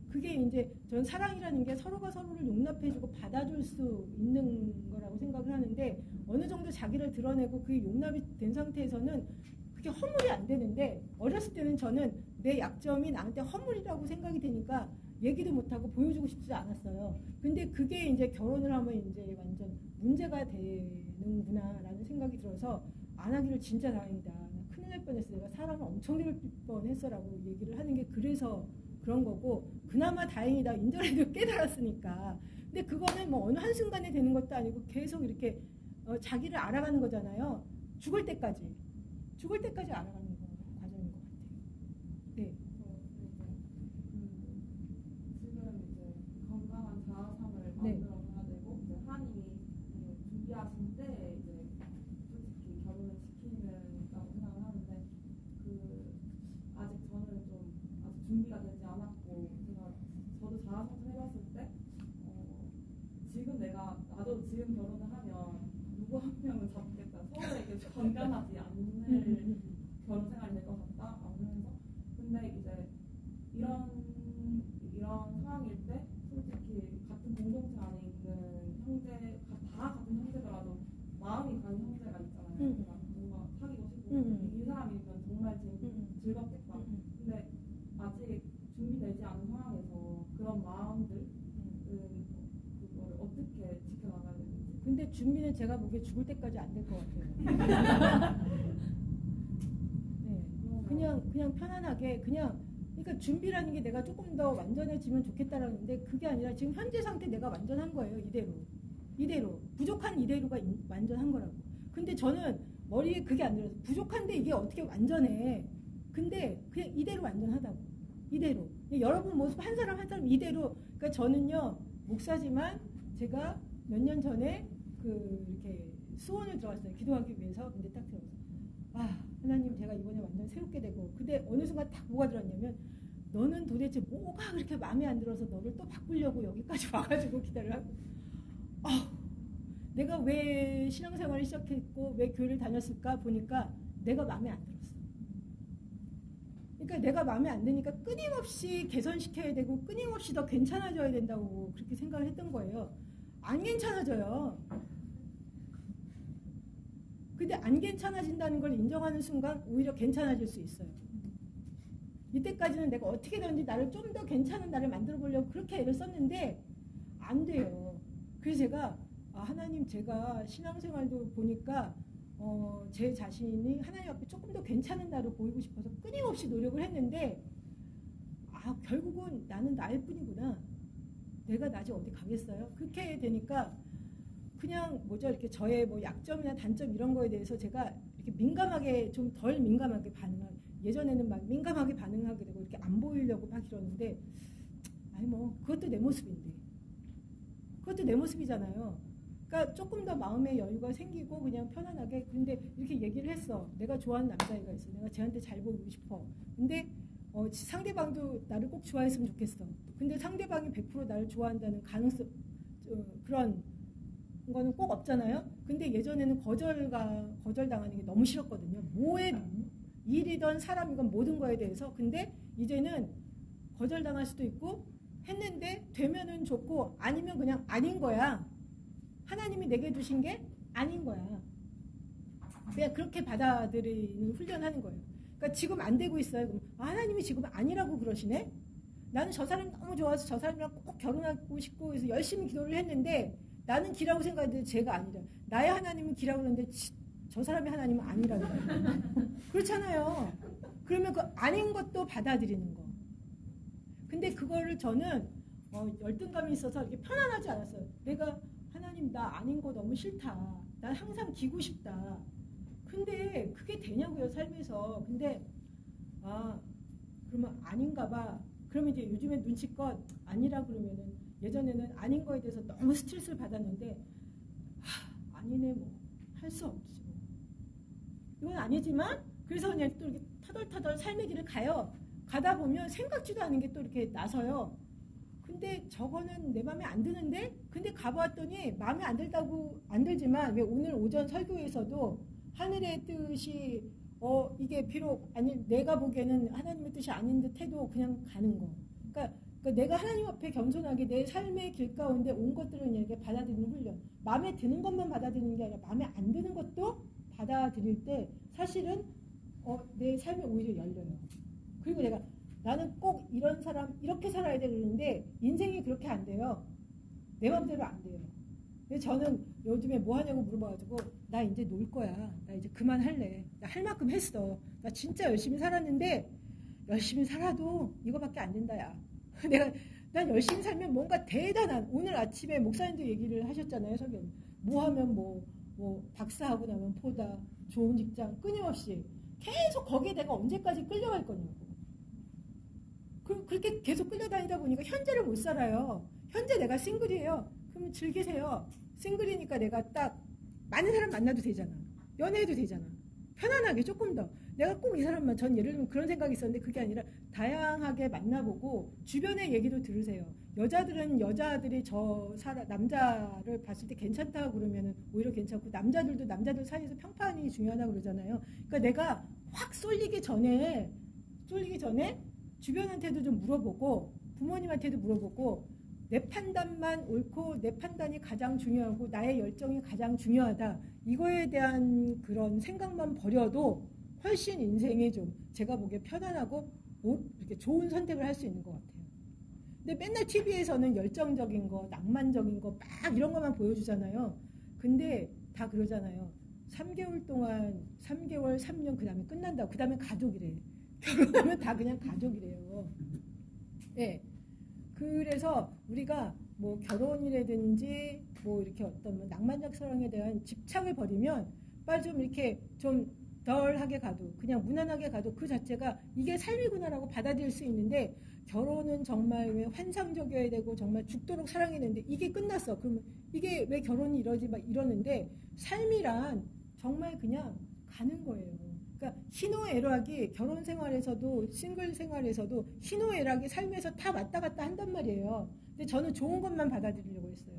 그게 이제 전 사랑이라는 게 서로가 서로를 용납해주고 받아줄 수 있는 거라고 생각을 하는데 어느 정도 자기를 드러내고 그게 용납이 된 상태에서는 그게 허물이 안 되는데 어렸을 때는 저는 내 약점이 나한테 허물이라고 생각이 되니까 얘기도 못하고 보여주고 싶지 않았어요. 근데 그게 이제 결혼을 하면 이제 완전 문제가 되는구나라는 생각이 들어서 안 하기를 진짜 다행이다. 큰일 날 뻔했어. 내가 사람을 엄청 괴롭힐 뻔했어라고 얘기를 하는 게 그래서 그런 거고 그나마 다행이다. 인정해도 깨달았으니까. 근데 그거는 뭐 어느 한순간에 되는 것도 아니고 계속 이렇게 자기를 알아가는 거잖아요. 죽을 때까지 알아가는 과정인 것 같아요. 네. 지금 이제 건강한 자아상을 네. 만들어가야 되고 이제 하나님이 준비하신 때 이제 솔직히 결혼을 지키는다고 생각을 하는데 아직 저는 좀 아직 준비가 되지 않았고 저도 자아성찰 해봤을 때 지금 나도 지금 결혼을 하면 누구 한 명은 잡겠다 서로에게 건강하지 않는 결혼 생활이 될 것 같다 하면서 근데 이제 이런 상황일 때 솔직히 같은 공동체 안에 있는 형제 다 같은 형제더라도 마음이 가는 형제가 있잖아요. 그러니까 뭔가 사귀고 싶고 이 사람이면 정말 즐겁겠다. 근데 아직 준비되지 않은 상황에서 그런 마음들 그걸 어떻게 지켜나가야 되는지. 근데 준비는 제가 보기에 죽을 때까지 안 될 것 같아요. 네. 그냥 편안하게 그러니까 준비라는 게 내가 조금 더 완전해지면 좋겠다라는데 그게 아니라 지금 현재 상태 내가 완전한 거예요. 이대로 부족한 이대로가 완전한 거라고. 근데 저는 머리에 그게 안 들어서 부족한데 이게 어떻게 완전해. 근데 그냥 이대로 완전하다고. 이대로. 여러분 모습 한 사람 이대로. 그러니까 저는요 목사지만 제가 몇 년 전에 이렇게 수원을 들어갔어요. 기도하기 위해서. 근데 딱 들어갔어요. 아 하나님 제가 이번에 완전 새롭게 되고 근데 어느 순간 딱 뭐가 들었냐면 너는 도대체 뭐가 그렇게 마음에 안 들어서 너를 또 바꾸려고 여기까지 와가지고 기다려. 내가 왜 신앙생활을 시작했고 왜 교회를 다녔을까 보니까 내가 마음에 안 들었어. 그러니까 내가 마음에 안 드니까 끊임없이 개선시켜야 되고 끊임없이 더 괜찮아져야 된다고 그렇게 생각을 했던 거예요. 안 괜찮아져요. 근데 안 괜찮아진다는 걸 인정하는 순간 오히려 괜찮아질 수 있어요. 이때까지는 내가 어떻게든지 나를 좀 더 괜찮은 나를 만들어 보려고 그렇게 애를 썼는데 안 돼요. 그래서 제가 하나님 제가 신앙생활도 보니까 제 자신이 하나님 앞에 조금 더 괜찮은 나로 보이고 싶어서 끊임없이 노력을 했는데 결국은 나는 나일 뿐이구나. 내가 나중에 어디 가겠어요? 그렇게 되니까 그냥 이렇게 저의 뭐 약점이나 단점 이런 거에 대해서 제가 이렇게 민감하게 좀 덜 민감하게 반응하고 예전에는 막 민감하게 반응하게 되고 이렇게 안 보이려고 막 이러는데 그것도 내 모습인데 그것도 내 모습이잖아요. 그러니까 조금 더 마음의 여유가 생기고 그냥 편안하게 근데 이렇게 얘기를 했어. 내가 좋아하는 남자애가 있어. 내가 쟤한테 잘 보이고 싶어. 근데 상대방도 나를 꼭 좋아했으면 좋겠어. 근데 상대방이 100% 나를 좋아한다는 가능성 그런 거는 꼭 없잖아요. 근데 예전에는 거절당하는 게 너무 싫었거든요. 뭐에 일이든 사람이건 모든 거에 대해서. 근데 이제는 거절당할 수도 있고 했는데 되면은 좋고 아니면 그냥 아닌 거야. 하나님이 내게 주신 게 아닌 거야. 내가 그렇게 받아들이는 훈련하는 거예요. 그러니까 지금 안 되고 있어요. 그럼 하나님이 지금 아니라고 그러시네? 나는 저 사람이 너무 좋아서 저 사람이랑 꼭 결혼하고 싶고 해서 열심히 기도를 했는데 나는 기라고 생각했는데 제가 아니라 나의 하나님은 기라고 그러는데 저 사람의 하나님은 아니라고 그렇잖아요. 그러면 그 아닌 것도 받아들이는 거. 근데 그거를 저는 열등감이 있어서 이렇게 편안하지 않았어요. 내가 하나님 나 아닌 거 너무 싫다. 난 항상 기고 싶다. 근데 그게 되냐고요 삶에서. 근데 그러면 아닌가 봐. 그러면 이제 요즘에 눈치껏 아니라 그러면은 예전에는 아닌 거에 대해서 너무 스트레스를 받았는데 아니네 뭐 할 수 없지 뭐. 이건 아니지만 그래서 그냥 또 이렇게 터덜터덜 삶의 길을 가요. 가다 보면 생각지도 않은 게 또 이렇게 나서요. 근데 저거는 내 마음에 안 드는데 근데 가보았더니 마음에 안 들지만 왜 오늘 오전 설교에서도 하늘의 뜻이 이게 비록 아니 내가 보기에는 하나님의 뜻이 아닌 듯 해도 그냥 가는 거. 그러니까 내가 하나님 앞에 겸손하게 내 삶의 길 가운데 온 것들을 이렇게 받아들이는 훈련. 마음에 드는 것만 받아들이는 게 아니라 마음에 안 드는 것도 받아들일 때 사실은 내 삶이 오히려 열려요. 그리고 나는 꼭 이런 사람 이렇게 살아야 되는데 인생이 그렇게 안 돼요. 내 마음대로 안 돼요. 근데 저는 요즘에 뭐 하냐고 물어봐가지고 나 이제 놀 거야. 나 이제 그만할래. 나 할 만큼 했어. 나 진짜 열심히 살았는데 열심히 살아도 이거밖에 안 된다 야. 난 열심히 살면 뭔가 대단한 오늘 아침에 목사님도 얘기를 하셨잖아요. 설교. 뭐 하면 뭐 박사하고 나면 포다 좋은 직장 끊임없이 계속 거기에 내가 언제까지 끌려갈 거냐고. 그렇게 계속 끌려다니다 보니까 현재를 못 살아요. 현재 내가 싱글이에요. 그러면 즐기세요. 싱글이니까 내가 딱 많은 사람 만나도 되잖아. 연애해도 되잖아. 편안하게 조금 더. 내가 꼭 이 사람만 전 예를 들면 그런 생각이 있었는데 그게 아니라 다양하게 만나보고 주변의 얘기도 들으세요. 여자들은 여자들이 남자를 봤을 때 괜찮다 그러면 오히려 괜찮고 남자들도 남자들 사이에서 평판이 중요하다고 그러잖아요. 그러니까 내가 확 쏠리기 전에 주변한테도 좀 물어보고 부모님한테도 물어보고 내 판단만 옳고 내 판단이 가장 중요하고 나의 열정이 가장 중요하다. 이거에 대한 그런 생각만 버려도 훨씬 인생이 좀 제가 보기에 편안하고 이렇게 좋은 선택을 할 수 있는 것 같아요. 근데 맨날 TV에서는 열정적인 거, 낭만적인 거 막 이런 것만 보여주잖아요. 근데 다 그러잖아요. 3개월 동안 3개월, 3년 그 다음에 끝난다고. 그 다음에 가족이래. 결혼하면 다 그냥 가족이래요. 네. 그래서 우리가 뭐 결혼이라든지 뭐 이렇게 어떤 뭐 낭만적 사랑에 대한 집착을 버리면 빨리 좀 이렇게 좀 덜하게 가도 그냥 무난하게 가도 그 자체가 이게 삶이구나라고 받아들일 수 있는데 결혼은 정말 왜 환상적이어야 되고 정말 죽도록 사랑해야 되는데 이게 끝났어. 그러면 이게 왜 결혼이 이러지 막 이러는데 삶이란 정말 그냥 가는 거예요. 그러니까 희노애락이 결혼 생활에서도 싱글 생활에서도 희노애락이 삶에서 다 왔다 갔다 한단 말이에요. 근데 저는 좋은 것만 받아들이려고 했어요.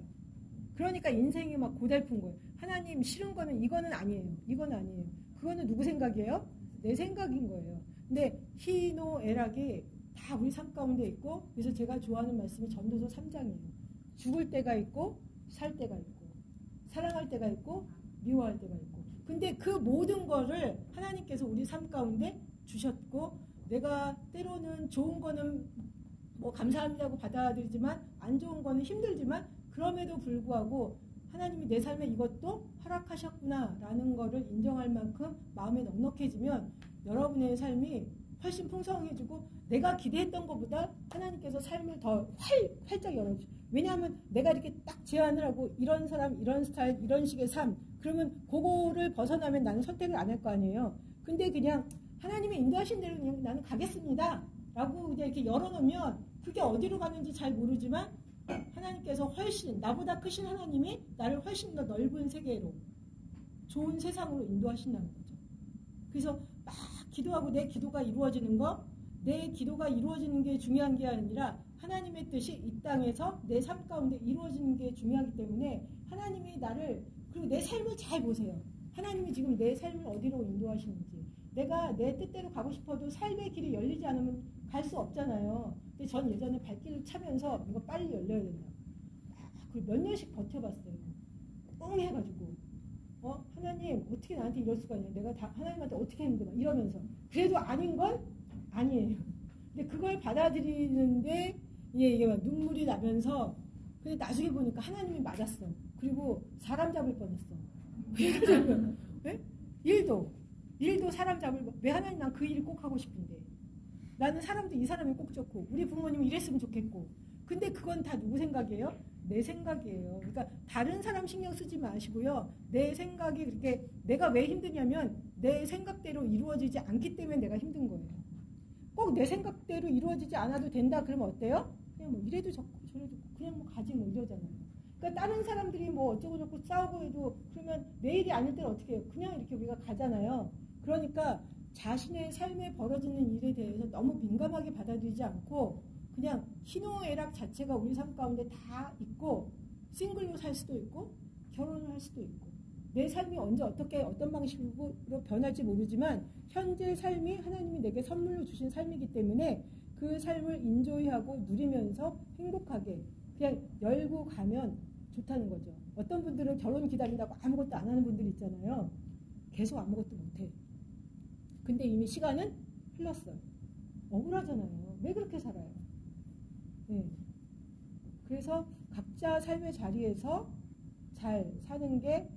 그러니까 인생이 막 고달픈 거예요. 하나님 싫은 거는 이거는 아니에요. 이건 아니에요. 그거는 누구 생각이에요? 내 생각인 거예요. 근데 희노애락이 다 우리 삶 가운데 있고, 그래서 제가 좋아하는 말씀이 전도서 3장이에요. 죽을 때가 있고 살 때가 있고 사랑할 때가 있고 미워할 때가 있고. 근데 그 모든 거를 하나님께서 우리 삶 가운데 주셨고, 내가 때로는 좋은 거는 뭐 감사합니다고 받아들이지만 안 좋은 거는 힘들지만 그럼에도 불구하고 하나님이 내 삶에 이것도 허락하셨구나라는 거를 인정할 만큼 마음에 넉넉해지면 여러분의 삶이 훨씬 풍성해지고, 내가 기대했던 것보다 하나님께서 삶을 더 활짝 열어주죠. 왜냐하면 내가 이렇게 딱 제안을 하고 이런 사람, 이런 스타일, 이런 식의 삶, 그러면 그거를 벗어나면 나는 선택을 안 할 거 아니에요. 근데 그냥 하나님이 인도하신 대로 그냥 나는 가겠습니다 라고 그냥 이렇게 열어놓으면 그게 어디로 가는지 잘 모르지만 하나님께서 훨씬, 나보다 크신 하나님이 나를 훨씬 더 넓은 세계로, 좋은 세상으로 인도하신다는 거죠. 그래서 막 기도하고 내 기도가 이루어지는 거, 내 기도가 이루어지는 게 중요한 게 아니라 하나님의 뜻이 이 땅에서 내 삶 가운데 이루어지는 게 중요하기 때문에 하나님이 나를, 그리고 내 삶을 잘 보세요. 하나님이 지금 내 삶을 어디로 인도하시는지. 내가 내 뜻대로 가고 싶어도 삶의 길이 열리지 않으면 갈 수 없잖아요. 근데 전 예전에 발길을 차면서 이거 빨리 열려야 된다. 그리고 몇 년씩 버텨봤어요. 뻥 해가지고. 하나님 어떻게 나한테 이럴 수가 있냐. 내가 다 하나님한테 어떻게 했는데 막 이러면서. 그래도 아닌 건 아니에요. 근데 그걸 받아들이는데 이게 막 눈물이 나면서, 근데 나중에 보니까 하나님이 맞았어. 그리고 사람 잡을 뻔했어. 네? 일도 사람 잡을 뻔. 왜 하나님, 난 그 일을 꼭 하고 싶은데. 나는 사람도 이 사람이 꼭 좋고 우리 부모님이 이랬으면 좋겠고. 근데 그건 다 누구 생각이에요? 내 생각이에요. 그러니까 다른 사람 신경 쓰지 마시고요. 내 생각이 그렇게, 내가 왜 힘드냐면 내 생각대로 이루어지지 않기 때문에 내가 힘든 거예요. 꼭 내 생각대로 이루어지지 않아도 된다 그러면 어때요? 그냥 뭐 이래도 좋고 저래도 좋고 그냥 뭐 가지 뭐 이러잖아요. 그러니까 다른 사람들이 뭐 어쩌고 저쩌고 싸우고 해도 그러면 내 일이 아닐 때는 어떻게 해요? 그냥 이렇게 우리가 가잖아요. 그러니까 자신의 삶에 벌어지는 일에 대해서 너무 민감하게 받아들이지 않고 그냥 희노애락 자체가 우리 삶 가운데 다 있고, 싱글로 살 수도 있고 결혼을 할 수도 있고, 내 삶이 언제 어떻게 어떤 방식으로 변할지 모르지만 현재 삶이 하나님이 내게 선물로 주신 삶이기 때문에 그 삶을 인조이하고 누리면서 행복하게 그냥 열고 가면 좋다는 거죠. 어떤 분들은 결혼 기다린다고 아무것도 안 하는 분들이 있잖아요. 계속 아무것도 못해. 근데 이미 시간은 흘렀어요. 억울하잖아요. 왜 그렇게 살아요? 네. 그래서 각자 삶의 자리에서 잘 사는 게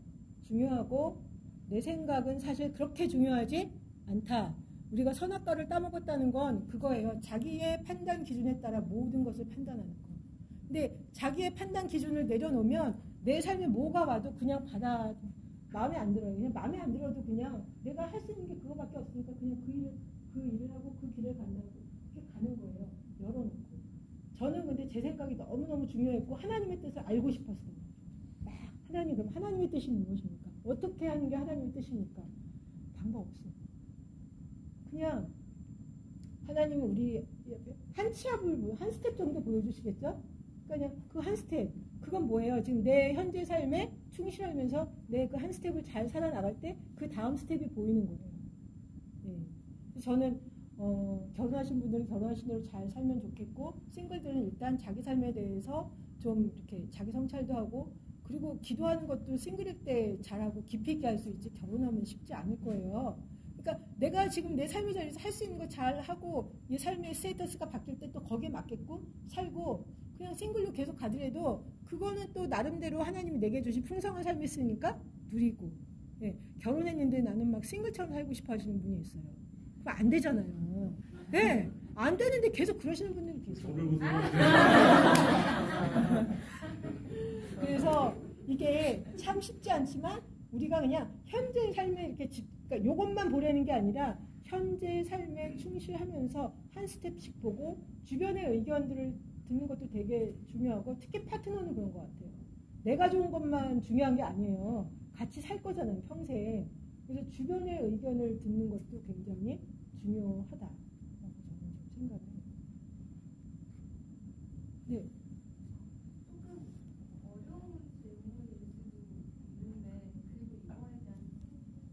중요하고, 내 생각은 사실 그렇게 중요하지 않다. 우리가 선악과를 따먹었다는 건 그거예요. 자기의 판단 기준에 따라 모든 것을 판단하는 거. 근데 자기의 판단 기준을 내려놓으면 내 삶에 뭐가 와도 그냥 마음에 안 들어요. 그냥 마음에 안 들어도 그냥 내가 할 수 있는 게 그거밖에 없으니까 그냥 그 일을 하고 그 길을 간다고 이렇게 가는 거예요. 열어놓고. 저는 근데 제 생각이 너무너무 중요했고 하나님의 뜻을 알고 싶었어요. 막 하나님, 그럼 하나님의 뜻이 무엇입니까? 어떻게 하는 게 하나님의 뜻입니까? 방법 없어. 그냥 하나님은 우리 한 치압을 한 스텝 정도 보여주시겠죠? 그냥 그 한 스텝, 그건 뭐예요? 지금 내 현재 삶에 충실하면서 내 그 한 스텝을 잘 살아나갈 때 그 다음 스텝이 보이는 거예요. 네. 저는 결혼하신 분들은 결혼하신 대로 잘 살면 좋겠고, 싱글들은 일단 자기 삶에 대해서 좀 이렇게 자기 성찰도 하고, 그리고 기도하는 것도 싱글일 때 잘하고 깊이 있게 할 수 있지 결혼하면 쉽지 않을 거예요. 그러니까 내가 지금 내 삶의 자리에서 할 수 있는 거 잘 하고, 이 삶의 스테이터스가 바뀔 때 또 거기에 맞게끔 살고, 그냥 싱글로 계속 가더라도 그거는 또 나름대로 하나님이 내게 주신 풍성한 삶이 있으니까 누리고. 네. 결혼했는데 나는 막 싱글처럼 살고 싶어 하시는 분이 있어요. 그거 안 되잖아요. 네. 안 되는데 계속 그러시는 분들이 계세요. 그래서 이게 참 쉽지 않지만 우리가 그냥 현재 삶에 이렇게 그러니까 요것만 보려는 게 아니라 현재 삶에 충실하면서 한 스텝씩 보고 주변의 의견들을 듣는 것도 되게 중요하고, 특히 파트너는 그런 것 같아요. 내가 좋은 것만 중요한 게 아니에요. 같이 살 거잖아요, 평생. 그래서 주변의 의견을 듣는 것도 굉장히 중요하다라고 저는 좀 생각을 해요. 네. 조금 어려운 질문일 수도 있는데 그리고 이거에 대한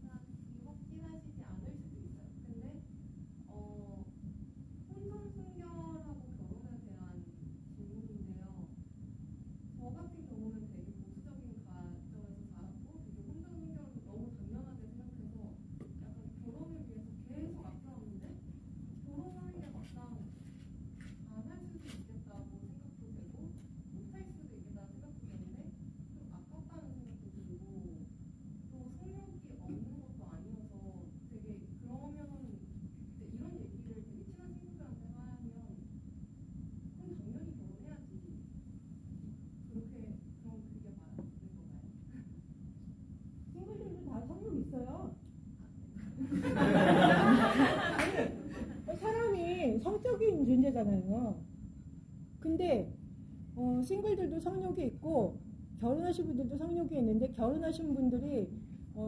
생각이 확실하시지 않을 수도 있어요. 근데 혼전순결하고 결혼에 대한 질문인데요. 저 같은 경우는 되게 보수적인 가정에서 자랐고 되게 혼전순결을 너무 당연하게 생각해서 약간 결혼을 위해서 계속 앞서왔는데 결혼하는 게 막상 안 할 수도 있겠다고 생각도 되고 못할 수도 있겠다는 생각도 되는데 좀 아깝다는 생각도 들고 또 성욕이 없는 것도 아니어서 되게 그러면 이런 얘기를 되게 친한 친구들한테 하면 그럼 당연히 결혼해야지 그렇게 그럼 그게 맞는 건가요? 친구들도 다 성욕 있어요. 아니, 사람이 성적인 존재잖아요. 근데 싱글들도 성욕이 있고 결혼하신 분들도 성욕이 있는데 결혼하신 분들이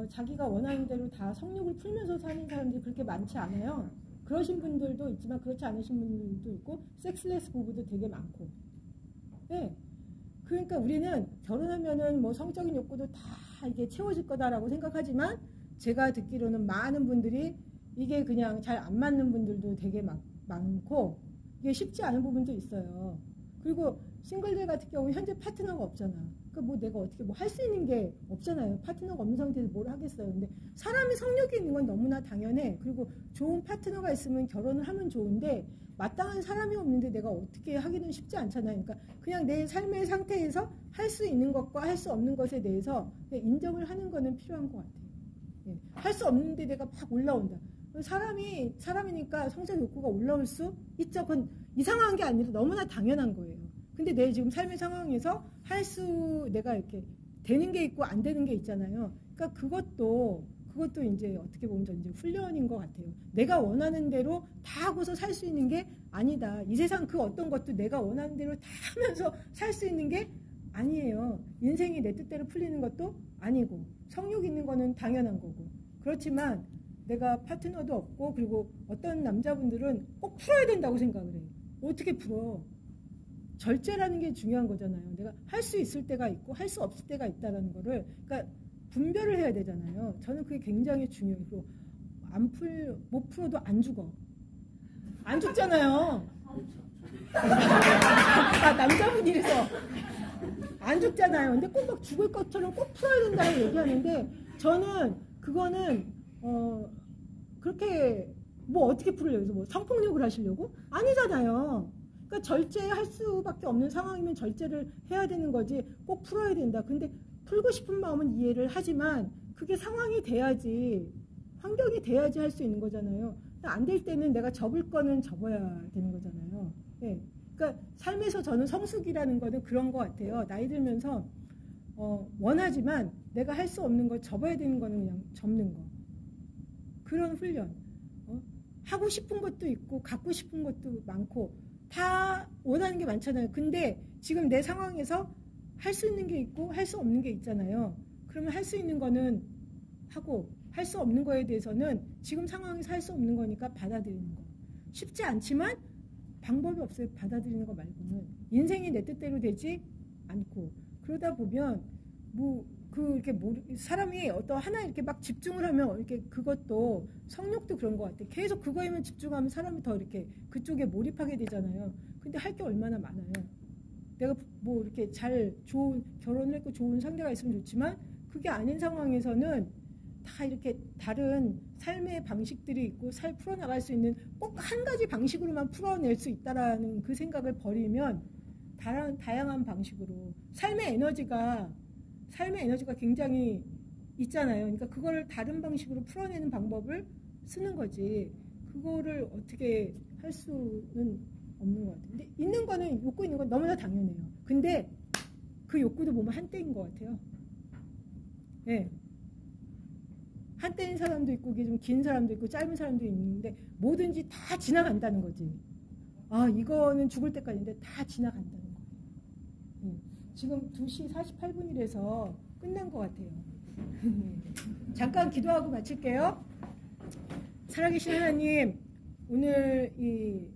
자기가 원하는 대로 다 성욕을 풀면서 사는 사람들이 그렇게 많지 않아요. 그러신 분들도 있지만 그렇지 않으신 분들도 있고 섹스레스 부부도 되게 많고. 네. 그러니까 우리는 결혼하면은 뭐 성적인 욕구도 다 이게 채워질 거다라고 생각하지만 제가 듣기로는 많은 분들이 이게 그냥 잘 안 맞는 분들도 되게 많고 이게 쉽지 않은 부분도 있어요. 그리고 싱글들 같은 경우는 현재 파트너가 없잖아. 그러니까 뭐 내가 어떻게 뭐 할 수 있는 게 없잖아요. 파트너가 없는 상태에서 뭘 하겠어요. 근데 사람이 성욕이 있는 건 너무나 당연해. 그리고 좋은 파트너가 있으면 결혼을 하면 좋은데 마땅한 사람이 없는데 내가 어떻게 하기는 쉽지 않잖아요. 그러니까 그냥 내 삶의 상태에서 할 수 있는 것과 할 수 없는 것에 대해서 인정을 하는 거는 필요한 것 같아요. 예. 할 수 없는데 내가 막 올라온다. 사람이니까 성적 욕구가 올라올 수 있죠. 그건 이상한 게 아니라 너무나 당연한 거예요. 근데 내 지금 삶의 상황에서 내가 이렇게 되는 게 있고 안 되는 게 있잖아요. 그러니까 그것도 이제 어떻게 보면 이제 훈련인 것 같아요. 내가 원하는 대로 다 하고서 살 수 있는 게 아니다. 이 세상 그 어떤 것도 내가 원하는 대로 다 하면서 살 수 있는 게 아니에요. 인생이 내 뜻대로 풀리는 것도 아니고 성욕 있는 거는 당연한 거고. 그렇지만 내가 파트너도 없고 그리고 어떤 남자분들은 꼭 풀어야 된다고 생각을 해요. 어떻게 풀어? 절제라는 게 중요한 거잖아요. 내가 할 수 있을 때가 있고 할 수 없을 때가 있다는 거를 그러니까 분별을 해야 되잖아요. 저는 그게 굉장히 중요해요. 그리고 못 풀어도 안 죽어. 안 죽잖아요. 남자분이라서 안 죽잖아요. 근데 꼭 막 죽을 것처럼 꼭 풀어야 된다고 얘기하는데 저는 그거는 그렇게 뭐 어떻게 풀어요? 그래서 뭐 성폭력을 하시려고? 아니잖아요. 그러니까 절제할 수밖에 없는 상황이면 절제를 해야 되는 거지 꼭 풀어야 된다. 근데 풀고 싶은 마음은 이해를 하지만 그게 상황이 돼야지 환경이 돼야지 할 수 있는 거잖아요. 안 될 때는 내가 접을 거는 접어야 되는 거잖아요. 네. 그러니까 삶에서 저는 성숙이라는 거는 그런 것 같아요. 나이 들면서 원하지만 내가 할 수 없는 거 접어야 되는 거는 그냥 접는 거. 그런 훈련. 하고 싶은 것도 있고 갖고 싶은 것도 많고 다 원하는 게 많잖아요. 근데 지금 내 상황에서 할 수 있는 게 있고 할 수 없는 게 있잖아요. 그러면 할 수 있는 거는 하고 할 수 없는 거에 대해서는 지금 상황에서 할 수 없는 거니까 받아들이는 거. 쉽지 않지만 방법이 없어요. 받아들이는 거 말고는. 인생이 내 뜻대로 되지 않고 그러다 보면 사람이 어떤 하나 이렇게 막 집중을 하면 이렇게 그것도 성욕도 그런 것 같아요. 계속 그거에만 집중하면 사람이 더 이렇게 그쪽에 몰입하게 되잖아요. 근데 할 게 얼마나 많아요. 내가 뭐 이렇게 좋은 결혼을 했고 좋은 상대가 있으면 좋지만 그게 아닌 상황에서는 다 이렇게 다른 삶의 방식들이 있고 풀어나갈 수 있는 꼭 한 가지 방식으로만 풀어낼 수 있다라는 그 생각을 버리면 다양한 방식으로 삶의 에너지가 굉장히 있잖아요. 그러니까 그거를 다른 방식으로 풀어내는 방법을 쓰는 거지. 그거를 어떻게 할 수는 없는 것 같아요. 근데 있는 거는 욕구 있는 건 너무나 당연해요. 근데 그 욕구도 보면 한때인 것 같아요. 네. 한때인 사람도 있고 이게 좀 긴 사람도 있고 짧은 사람도 있는데 뭐든지 다 지나간다는 거지. 이거는 죽을 때까지인데 다 지나간다는 거예요. 지금 2시 48분이라서 끝난 것 같아요. 잠깐 기도하고 마칠게요. 살아계신 하나님, 오늘 이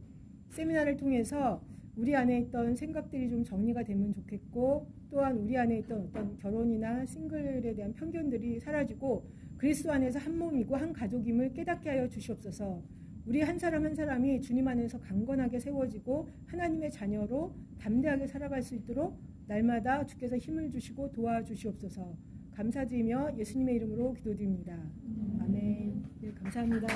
세미나를 통해서 우리 안에 있던 생각들이 좀 정리가 되면 좋겠고, 또한 우리 안에 있던 어떤 결혼이나 싱글에 대한 편견들이 사라지고 그리스도 안에서 한 몸이고 한 가족임을 깨닫게 하여 주시옵소서. 우리 한 사람 한 사람이 주님 안에서 강건하게 세워지고 하나님의 자녀로 담대하게 살아갈 수 있도록 날마다 주께서 힘을 주시고 도와주시옵소서. 감사드리며 예수님의 이름으로 기도드립니다. 아멘. 네, 감사합니다.